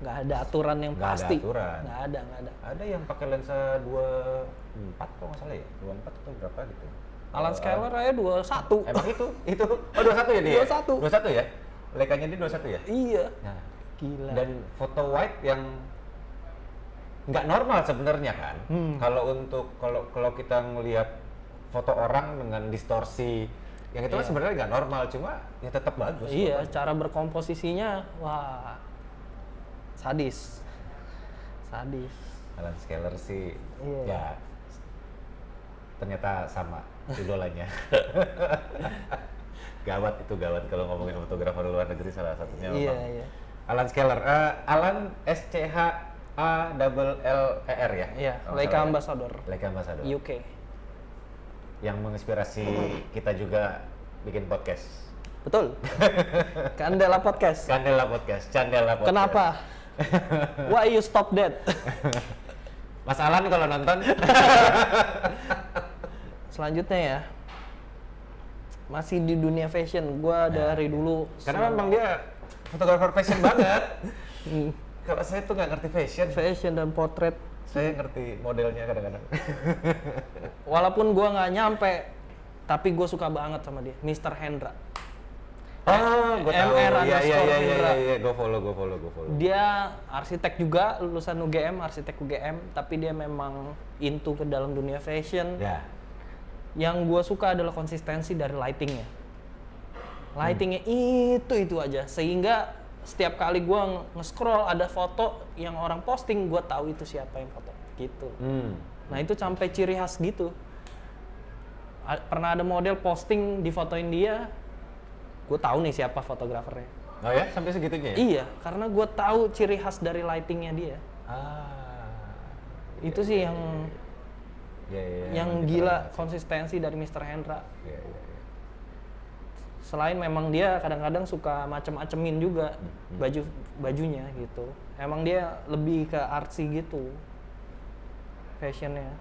nggak ada aturan yang nggak ada pasti. aturan. Nggak ada. Ada yang pakai lensa 24 kalau nggak salah ya, 24 atau berapa gitu. Alan Skyler aja 21. Emang itu? Oh 21 ya dia? 21. 21 ya? Leikanya dia 21 ya? Iya. Nah, Gila. dan foto wide yang nggak normal sebenarnya kan. Kalau kita ngelihat foto orang dengan distorsi yang itu kan sebenarnya nggak normal, cuma ya tetap bagus. Iya, cara berkomposisinya wah sadis. Alan Skyler sih Iya. ya ternyata sama idolanya. Gawat kalau ngomongin fotografer luar negeri salah satunya Iya, memang iya. Alan Skyler. Alan SCHALLER ya? Iya, Kalau Leica salah ya? Ambassador Leica Ambassador. UK. Yang menginspirasi kita juga bikin podcast. Betul. Candela Podcast. Candela Podcast. Kenapa? Why you stop that? Mas Alan kalau nonton Selanjutnya ya. Masih di dunia fashion. Gua dari dulu karena memang dia fotografer fashion banget. Kalau saya tuh nggak ngerti fashion dan potret. saya ngerti modelnya kadang-kadang. Walaupun gua nggak nyampe, tapi gue suka banget sama dia, Mr. Hendra. Oh, gue tahu. MR Iya, underscore Hendra. gue follow. Dia arsitek juga, lulusan UGM, arsitek UGM, tapi dia memang into ke dalam dunia fashion. Ya. Yang gue suka adalah konsistensi dari lightingnya. Lightingnya itu aja, sehingga setiap kali gue nge-scroll ada foto yang orang posting, gue tahu itu siapa yang foto, gitu. Nah itu sampai ciri khas gitu. Pernah ada model posting di fotoin dia, gue tahu nih siapa fotografernya. Oh ya, sampai segitunya ya? Iya, karena gue tahu ciri khas dari lightingnya dia. Itu sih yang emang gila konsistensi dari Mr. Hendra. Iya. Selain memang dia kadang-kadang suka macem-macemin juga bajunya gitu. Emang dia lebih ke artsy gitu fashionnya.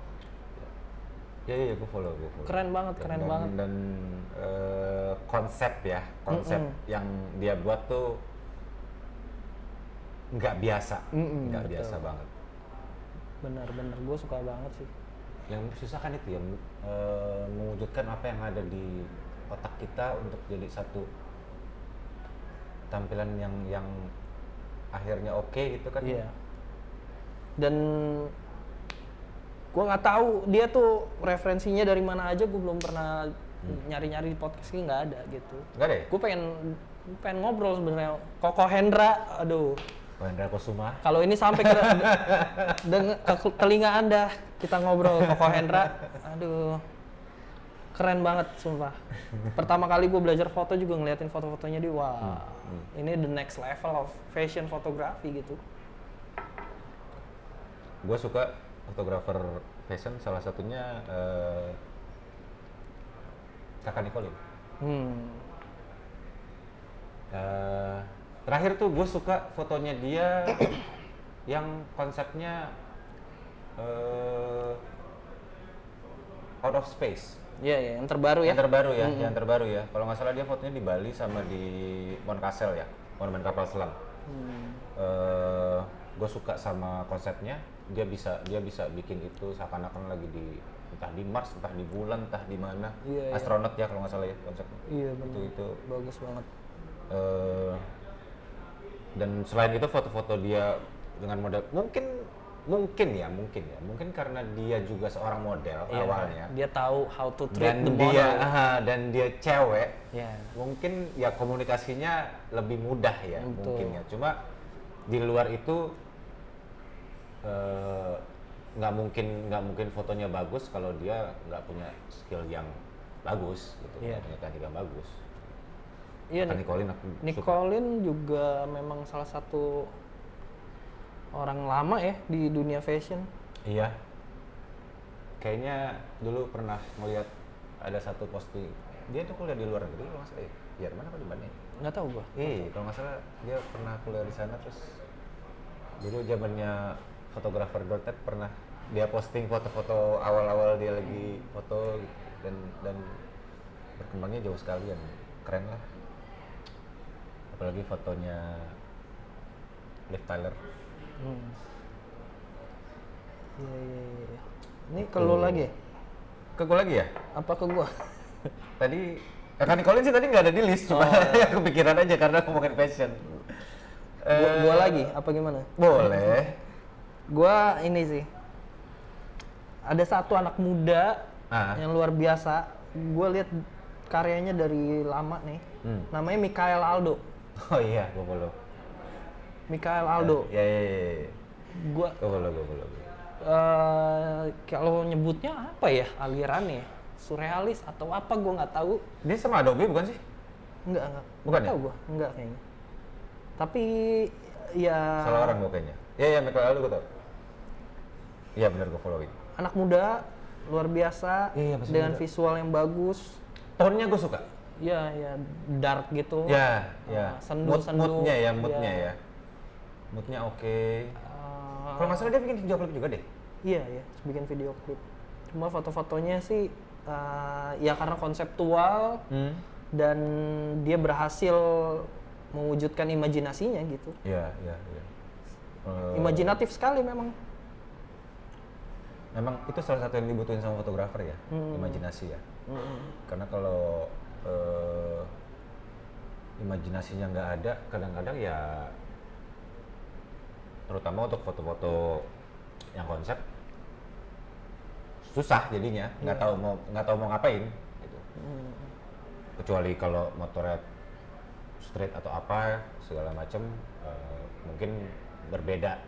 Iya, gue follow. Keren banget. Dan konsep yang dia buat tuh nggak biasa, nggak biasa banget. Bener, gue suka banget sih. Yang susah kan itu yang mewujudkan apa yang ada di otak kita untuk jadi satu tampilan yang akhirnya oke gitu kan. Iya. Dan gue nggak tahu dia tuh referensinya dari mana aja, gue belum pernah nyari-nyari di podcast ini, nggak ada gitu. Nggak ada ya? Gue pengen ngobrol sebenarnya. Koko Hendra, aduh. Hendra Kusuma. Kalau ini sampai ke telinga Anda, kita ngobrol Koko Hendra, aduh. Keren banget, sumpah. Pertama kali gue belajar foto juga ngeliatin foto-fotonya dia, wah, ini the next level of fashion photography gitu. Gue suka fotografer fashion, salah satunya Kakak Nicolin. Terakhir tuh gue suka fotonya dia yang konsepnya out of space. Iya, yang terbaru ya. Yang terbaru ya. Kalau nggak salah dia fotonya di Bali sama di Moncastle ya, Monumen Kapal Selam. Gue suka sama konsepnya. Dia bisa bikin itu seakan-akan lagi di entah di Mars, entah di bulan, entah di mana. Astronot ya kalau nggak salah ya konsepnya. Iya benar. Itu bagus banget. Dan selain itu foto-foto dia dengan model mungkin karena dia juga seorang model awalnya. Dia tahu how to treat the model. Dan dia cewek. Iya. Mungkin ya komunikasinya lebih mudah ya. Betul. Mungkin ya. Cuma di luar itu nggak mungkin fotonya bagus kalau dia nggak punya skill yang bagus gitu. Nggak punya teknik yang bagus. Iya, Nicolin Nicolin juga memang salah satu orang lama ya di dunia fashion. Iya. Kayaknya dulu pernah ngeliat ada satu posting. Dia tuh kuliah di luar negeri kalau nggak salah. Jerman apa di mana? Nggak tahu gua. Kalau nggak salah dia pernah kuliah di sana terus dulu zamannya fotografer.net pernah dia posting foto-foto awal-awal dia lagi foto gitu. dan berkembangnya jauh sekali dan keren lah. Apalagi fotonya Liv Tyler. Iya. Ini ke lu lagi? Ke gue lagi ya? Apa ke gua? Tadi Kak Nicolin sih tadi nggak ada di list, cuma kepikiran aja karena ngomongin fashion. Gua lagi? Apa gimana? Boleh. Gua ini sih. Ada satu anak muda yang luar biasa. Gua lihat karyanya dari lama nih. Namanya Michael Aldo. Oh iya, gue follow. Michael Aldo. Ya. Gua Gue follow. kalau nyebutnya apa ya alirannya? Surrealis atau apa gue nggak tahu. Dia sama Adobe bukan sih? Enggak. Bukan Nggak ya? tahu gue, enggak kayaknya. Tapi ya Salah orang gue kayaknya. Iya, Michael Aldo gue tau. Iya benar gue followin. anak muda luar biasa Iya, masih dengan muda. visual yang bagus. Tone-nya gue suka. Ya dark gitu. Ya. Sendu. Moodnya ya. Moodnya oke. Kalau nggak salah dia bikin video klip juga deh. Iya, bikin video klip. Cuma foto-fotonya sih ya karena konseptual dan dia berhasil mewujudkan imajinasinya gitu. Iya. Imajinatif sekali memang. Memang itu salah satu yang dibutuhin sama fotografer ya, imajinasi ya. Karena kalau imajinasinya nggak ada, kadang-kadang ya, terutama untuk foto-foto yang konsep, susah jadinya, nggak tahu mau ngapain. Gitu. Kecuali kalau motret street atau apa segala macam, mungkin berbeda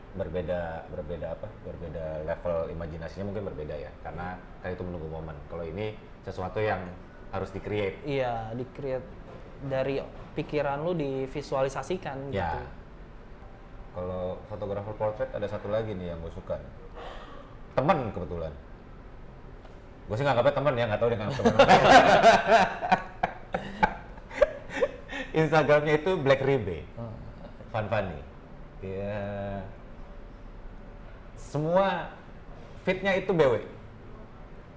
level imajinasinya mungkin berbeda ya, karena kan itu menunggu momen. Kalau ini sesuatu yang harus di-create. Iya, di-create dari pikiran lu divisualisasikan Ya. gitu. Kalau fotografer portrait ada satu lagi nih yang gue suka. Temen kebetulan. Gue sih nganggapnya temen ya, nggak tahu dia nganggap temen. Instagramnya itu Black Ribe, Fanny. Dia semua fitnya itu BW,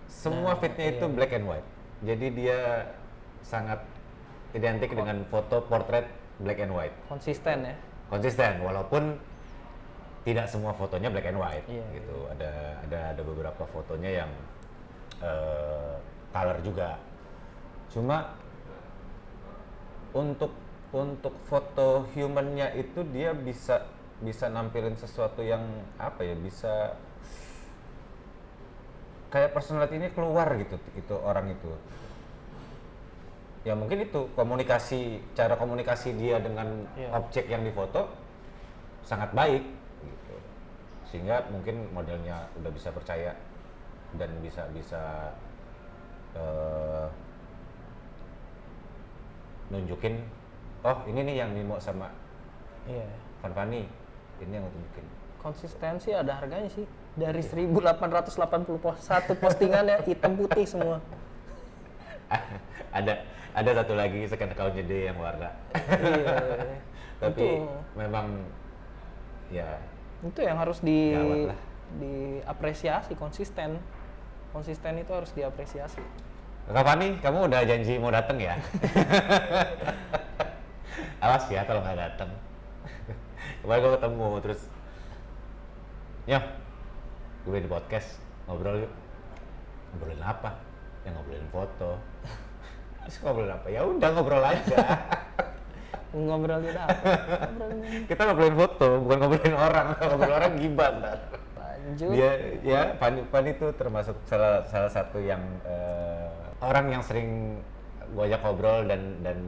semua fitnya itu black and white. Jadi dia sangat identik dengan foto portrait black and white. Konsisten ya. Konsisten, walaupun tidak semua fotonya black and white. Iya, Gitu. Ada beberapa fotonya yang color juga. Cuma untuk foto humannya itu dia bisa nampilin sesuatu yang apa ya, bisa kayak personality ini keluar gitu itu orang itu. Ya mungkin itu cara komunikasi dia dengan objek yang difoto sangat baik gitu. Sehingga mungkin modelnya udah bisa percaya dan bisa nunjukin, oh ini nih yang dimau sama Fanny, ini yang untuk bikin. Konsistensi ada harganya sih. Dari 1881 postingan ya, hitam putih semua. ada satu lagi second account-nya dia yang warna. Iya. Tapi Itu. memang ya Itu yang harus gawat lah. diapresiasi, konsisten itu harus diapresiasi. Kak Fanny, kamu udah janji mau datang ya? Awas ya kalau nggak datang. Kemarin gue ketemu terus, gue di podcast ngobrol yuk. Ngobrolin apa? Ya ngobrolin foto. Terus ngobrolin apa? Ya udah ngobrol aja. Ngobrolin apa? Kita ngobrolin foto, bukan ngobrolin orang. Ngobrolin orang gibah ntar. Lanjut. Dia Fanny itu termasuk salah satu yang orang yang sering gue ajak ngobrol dan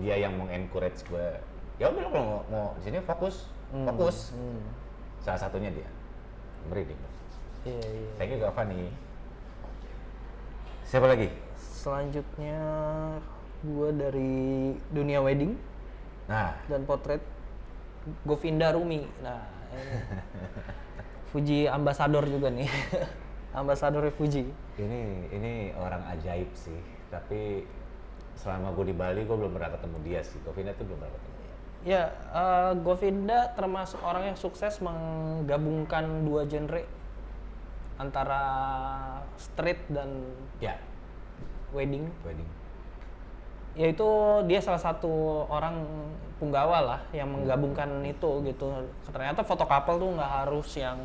dia yang mengencourage gue. Ya udah kalau mau di sini fokus. Salah satunya dia. Merinding. Iya. Thank you Kak Fanny. Siapa lagi? Selanjutnya gue dari dunia wedding Nah, dan potret, Govinda Rumi. Nah, Fuji ambassador juga nih. Ambasador Fuji. Ini orang ajaib sih, tapi selama gue di Bali gue belum pernah ketemu dia sih. Govinda tuh belum pernah ketemu. Ya, Govinda termasuk orang yang sukses menggabungkan dua genre antara street dan Ya, wedding. wedding. Yaitu dia salah satu orang punggawa lah yang menggabungkan itu gitu. Ternyata foto couple tuh nggak harus yang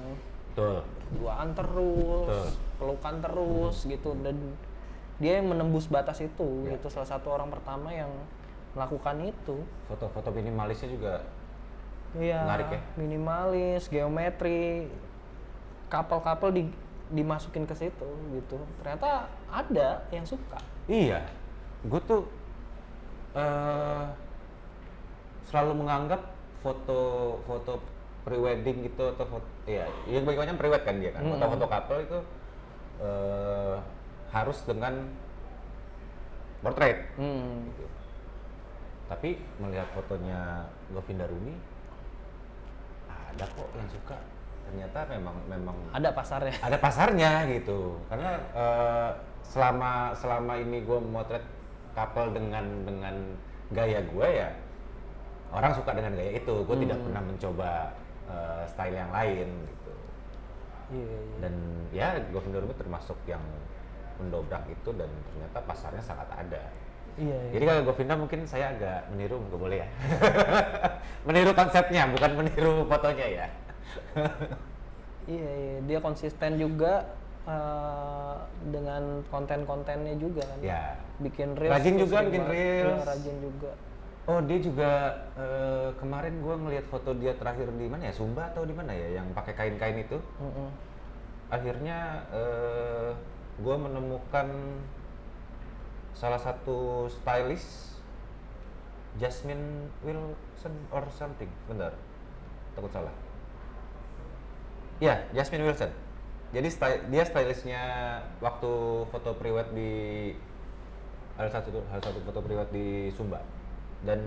Betul. berduaan terus, Betul. pelukan terus gitu, dan dia yang menembus batas itu Ya. gitu, salah satu orang pertama yang melakukan itu. Foto-foto minimalisnya juga Iya, menarik ya? minimalis, geometri, couple-couple dimasukin ke situ gitu. Ternyata ada yang suka. Iya, gue tuh selalu menganggap foto-foto pre-wedding gitu atau foto, ya banyak pre-wed kan dia kan, foto-foto couple itu harus dengan portrait. Gitu. Tapi melihat fotonya Govinda Rumi, ada kok yang suka. Ternyata memang Ada pasarnya. ada pasarnya gitu, karena selama ini gue memotret couple dengan gaya gue, ya orang suka dengan gaya itu. Gue tidak pernah mencoba style yang lain gitu. Iya. Dan ya Govinda Rumi termasuk yang mendobrak itu, dan ternyata pasarnya sangat ada. Iya. Jadi kalau Govinda mungkin saya agak meniru, nggak boleh ya? Meniru konsepnya, bukan meniru fotonya ya. Iya, dia konsisten juga dengan konten-kontennya juga kan. Ya. Bikin reels. Rajin terus juga dia bikin reels. Iya, rajin juga. Oh, dia juga kemarin gue ngelihat foto dia terakhir di mana ya? Sumba atau di mana ya? Yang pakai kain-kain itu. Akhirnya gue menemukan salah satu stylist, Jasmine Wilson or something. Bentar, takut salah. Ya, Jasmine Wilson. Jadi dia stylistnya waktu foto pre-wed di ada satu foto pre-wed di Sumba. Dan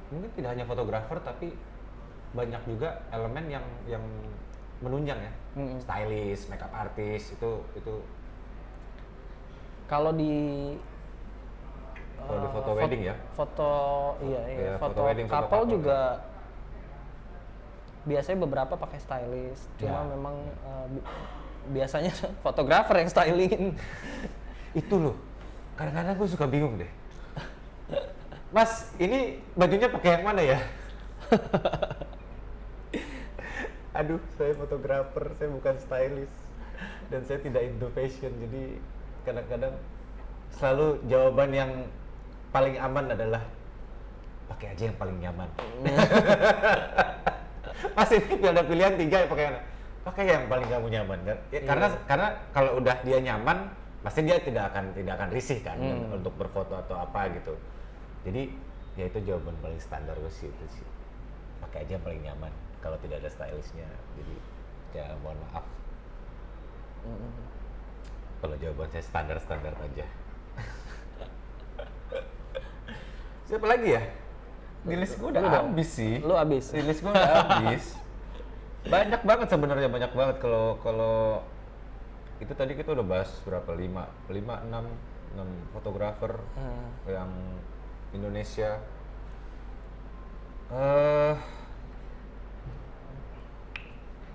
mungkin tidak hanya fotografer, tapi banyak juga elemen yang menunjang ya. Stylist, makeup artist itu Kalau di foto wedding ya. Foto iya, Ya, foto foto wedding, foto couple couple juga biasanya beberapa pakai stylist. Cuma Ya. memang biasanya fotografer yang stylingin. Itu loh. Kadang-kadang gue suka bingung deh. Mas, ini bajunya pakai yang mana ya? Aduh, saya fotografer, saya bukan stylist. Dan saya tidak into fashion, jadi kadang-kadang selalu jawaban yang paling aman adalah pakai aja yang paling nyaman. Mas, ini ada pilihan 3 ya, pakai mana? Pakai yang paling kamu nyaman kan? Ya, karena kalau udah dia nyaman, pasti dia tidak akan risih kan untuk berfoto atau apa gitu. Jadi ya itu jawaban paling standar gue sih, itu sih. Pakai aja yang paling nyaman kalau tidak ada stylistnya. Jadi ya mohon maaf. Kalau jawaban saya standar aja. Siapa lagi ya? Di list gue udah habis sih. Lu habis. Di list gue udah habis. Banyak banget sebenarnya, banyak banget. Kalau itu tadi kita udah bahas berapa? 6 fotografer yang Indonesia.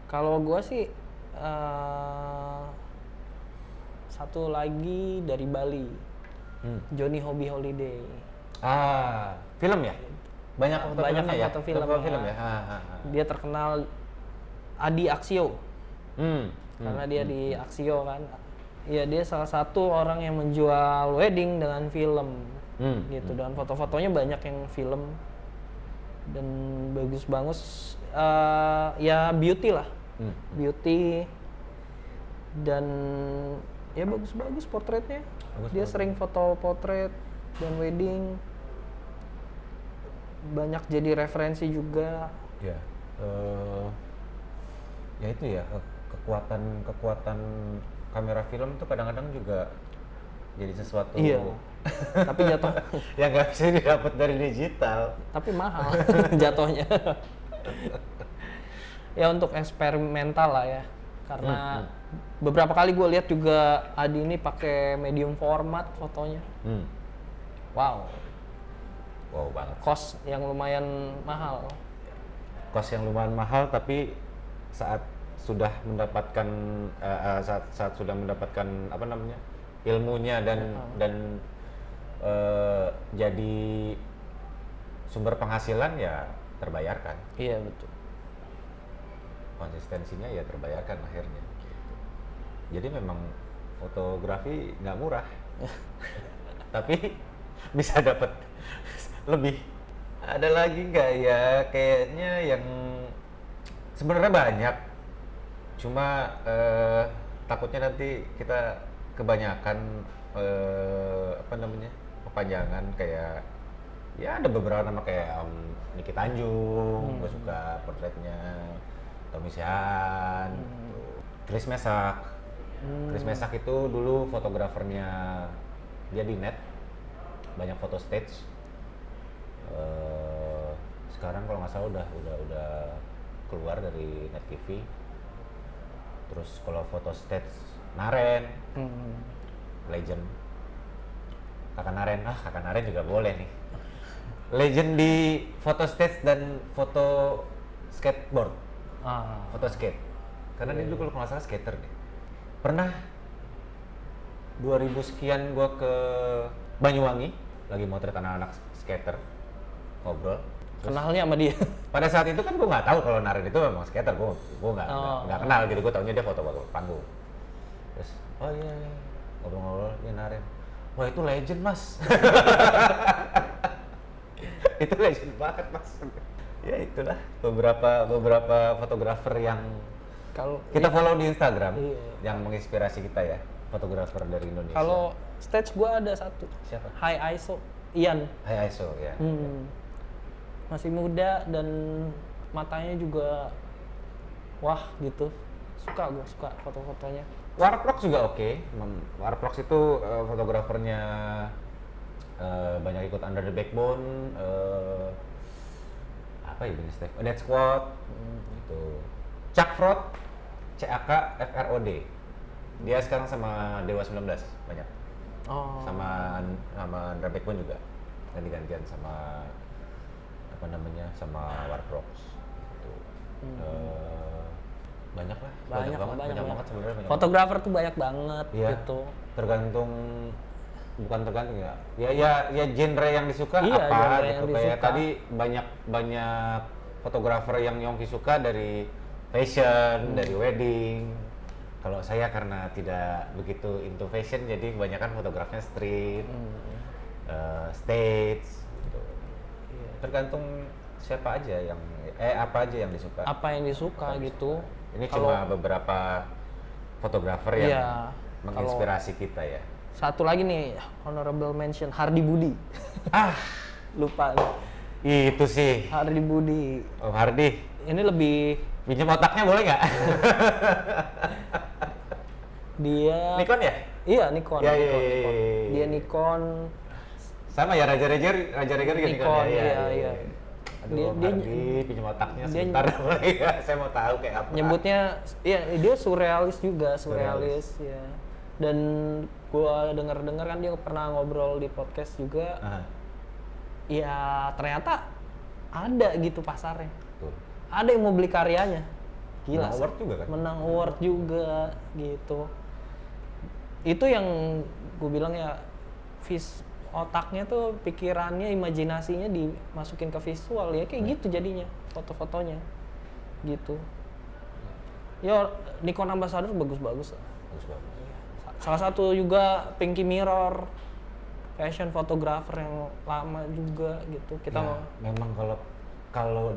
Kalau gua sih satu lagi dari Bali, Johnny Hobi Holiday. Film ya? Banyak foto Banyak filmnya ya? foto film ya? Dia terkenal Adi Aksio karena dia di Aksio kan. Ya dia salah satu orang yang menjual wedding dengan film gitu, dan foto-fotonya banyak yang film dan bagus-bagus. Ya beauty lah, beauty, dan ya bagus-bagus portretnya. Dia sering foto portret dan wedding, banyak jadi referensi juga. Ya, ya itu ya, kekuatan kamera film tuh kadang-kadang juga jadi sesuatu Tapi jatuh, yang nggak bisa didapat dari digital. tapi mahal jatuhnya. Ya untuk eksperimental lah ya, karena beberapa kali gue lihat juga Adi ini pakai medium format fotonya. Wow, Wow banget. cost yang lumayan mahal. Kos yang lumayan mahal, tapi saat sudah mendapatkan saat sudah mendapatkan apa namanya ilmunya dan jadi sumber penghasilan ya terbayarkan. Iya betul. Konsistensinya ya terbayarkan akhirnya. Jadi memang fotografi nggak murah, tapi bisa dapat lebih. Ada lagi nggak ya kayaknya yang sebenarnya banyak, cuma takutnya nanti kita kebanyakan apa namanya kepanjangan kayak ya ada beberapa nama kayak Niki Tanjung, gue suka portretnya, Tommy Sehan, Chris Mesak. Chris Mesak itu dulu fotografernya dia di net, banyak foto stage. Sekarang kalau nggak salah udah keluar dari Net TV. Terus kalau foto stage Naren, legend. Kakak Naren juga boleh nih. Legend di foto stage dan foto skateboard, foto skate. Karena dia dulu kalau nggak salah skater deh. Pernah 2000 sekian gua ke Banyuwangi, lagi motret anak-anak skater, ngobrol. Kenalnya sama dia. Pada saat itu kan gue nggak tahu kalau Naren itu memang skater, gue nggak kenal gitu, gue taunya dia foto panggung. Terus oh iya ngobrol-ngobrol dia Naren, wah itu legend mas. Itu legend banget mas. Ya itulah beberapa fotografer yang Kalau kita follow di Instagram, Iya. yang menginspirasi kita ya, fotografer dari Indonesia. kalau stage gua ada satu. Siapa? High ISO, Ian. Hai ISO ya. Masih muda dan matanya juga wah gitu. Gue suka foto-fotonya. Warprox juga oke. Warprox itu fotografernya banyak ikut Under the Backbone, apa ya jenis Dead Squad, itu Chuck Frod, CAK FROD. Dia sekarang sama Dewa 19 banyak. Sama Under the Backbone juga. Ganti-gantian sama apa namanya sama Warprox. Gitu. Banyak lah, banyak banget sebenarnya. Fotografer tuh banyak banget Iya, gitu. bukan tergantung ya. Ya genre yang disuka Iya, apa genre gitu. yang Kayak disuka. tadi banyak fotografer yang Yongki suka dari fashion, dari wedding. Kalau saya karena tidak begitu into fashion, jadi kebanyakan fotografernya street, stage gitu. Tergantung siapa aja yang apa aja yang disuka. Apa yang disuka gitu. Ini cuma beberapa fotografer yang Iya, menginspirasi kita ya. Satu lagi nih, honorable mention Hardy Budi. Lupa nih. Itu sih. Hardy Budi. Oh Hardy, Ini lebih pinjam otaknya boleh nggak? dia Nikon ya? Iya, Nikon. Ya, Nikon, iya, Nikon. iya. Dia Nikon. Sama ya Raja Reger juga Nikon, ya. iya. Aduh, Dia- Hardy, pinjam otaknya sebentar boleh ya? Saya mau tahu kayak apa. Nyebutnya iya, dia surrealis juga, surrealis ya. Dan gua dengar-dengar kan dia pernah ngobrol di podcast juga. Ya ternyata ada gitu pasarnya. Betul. Ada yang mau beli karyanya. Gila. Menang sih. award juga kan? Menang award juga gitu. Itu yang gue bilang ya, otaknya tuh, pikirannya, imajinasinya dimasukin ke visual ya kayak gitu jadinya foto-fotonya gitu. Ya Nikon Ambassador bagus-bagus. Bagus banget. Salah satu juga Pinky Mirror, fashion photographer yang lama juga gitu. Kita Ya, memang kalau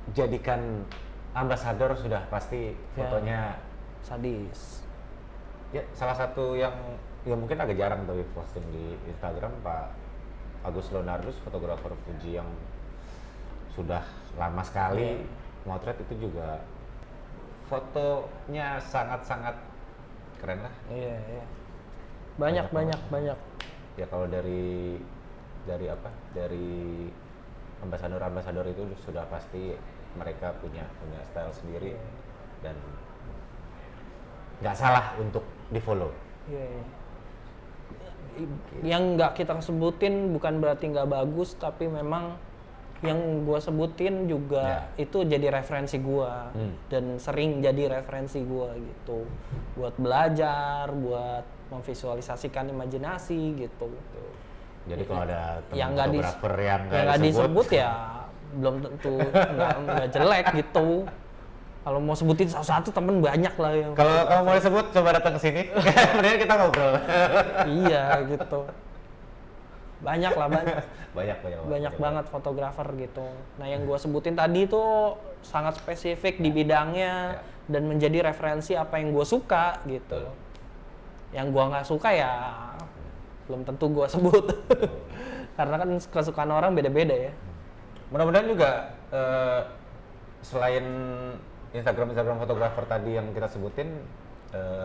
dijadikan ambasador sudah pasti fotonya sadis. ya salah satu yang ya mungkin agak jarang tapi posting di Instagram Pak Agus Leonardus, fotografer Fuji yang sudah lama sekali motret, itu juga fotonya sangat-sangat keren lah. Iya. Banyak. ya kalau dari ambasador itu sudah pasti mereka punya style sendiri dan nggak salah untuk di follow. Iya, iya. Yang nggak kita sebutin bukan berarti nggak bagus, tapi memang yang gua sebutin juga itu jadi referensi gua dan sering jadi referensi gua gitu, buat belajar, buat memvisualisasikan imajinasi gitu. Jadi kalau ada Yang teman nggak fotografer yang yang nggak disebut ya belum tentu nggak jelek gitu. Kalau mau sebutin satu-satu temen banyak lah yang. Kalau kamu mau disebut coba datang ke sini. Kemudian kita ngobrol. Iya gitu. Banyak lah, banyak banget fotografer gitu. Nah yang gua sebutin tadi tuh sangat spesifik di bidangnya dan menjadi referensi apa yang gua suka gitu. Yang gua nggak suka ya belum tentu gua sebut. Karena kan kesukaan orang beda-beda ya. Mudah-mudahan juga selain Instagram fotografer tadi yang kita sebutin,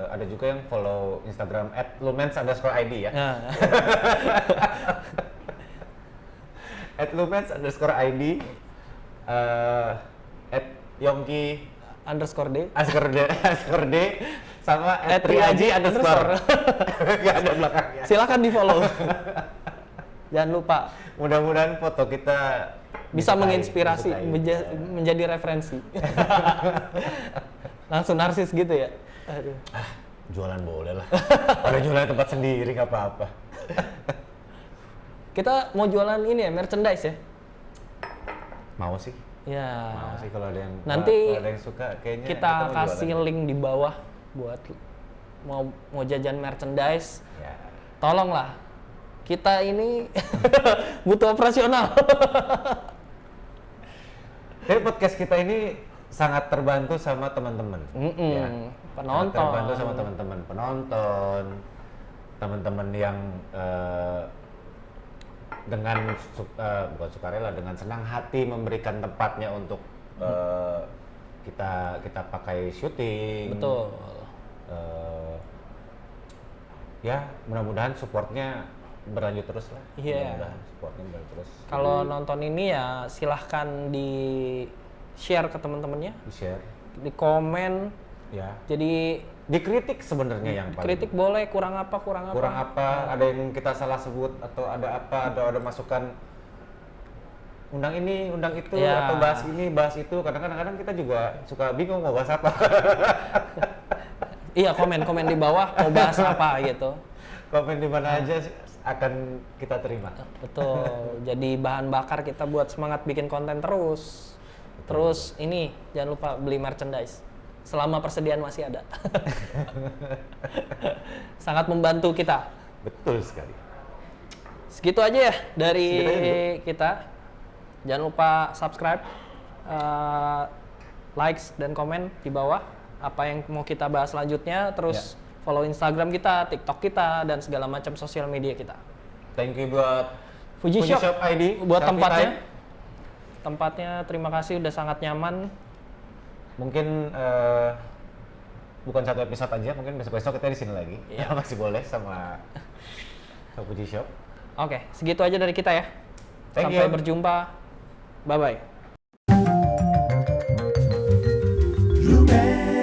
ada juga yang follow Instagram @lumens_id ya. @lumens_id, @yongki_d, sama @triaji_. Nggak ada belakangnya. Silakan di follow. Jangan lupa. Mudah-mudahan foto kita bisa menginspirasi, menjadi referensi. Langsung narsis gitu ya. Aduh. Jualan boleh lah. Kalau jualan tempat sendiri nggak apa-apa. Kita mau jualan ini ya, merchandise ya? Mau sih. Ya. Mau sih kalau ada yang nanti ada yang suka kayaknya kita mau kasih jualan. link di bawah buat mau jajan merchandise. Ya. Tolonglah. Kita ini butuh operasional. Jadi podcast kita ini sangat terbantu sama teman-teman. Ya. Penonton. Sangat terbantu sama teman-teman penonton, teman-teman yang dengan bukan sukarela, dengan senang hati memberikan tempatnya untuk kita pakai syuting. Betul. Ya mudah-mudahan supportnya berlanjut terus lah. Iya. Mudah-mudahan supportnya berlanjut terus. Kalau nonton ini ya silahkan di share ke teman-temannya, di share, di komen. ya. Jadi Dikritik sebenarnya yang paling. kritik boleh, kurang apa. Kurang apa? Ada yang kita salah sebut atau ada apa? Ada masukan. Undang ini, undang itu, Ya. atau bahas ini, bahas itu. Kadang-kadang kita juga suka bingung mau bahas apa. Iya, komen di bawah mau bahas apa gitu. Komen di mana aja akan kita terima. Betul. Jadi bahan bakar kita buat semangat bikin konten terus. Terus ini jangan lupa beli merchandise selama persediaan masih ada. Sangat membantu kita. Betul sekali. Segitu aja ya dari Segitu aja, kita. Jangan lupa subscribe, likes dan komen di bawah apa yang mau kita bahas selanjutnya. Terus follow Instagram kita, TikTok kita, dan segala macam sosial media kita. Thank you buat Fujishop ID buat Selfie tempatnya. Time. Tempatnya terima kasih udah sangat nyaman. Mungkin bukan satu episode aja, mungkin besok-besok kita di sini lagi. Ya masih boleh sama Fujishop. Oke, segitu aja dari kita ya. Thank Sampai you. berjumpa. Bye bye. Lumen.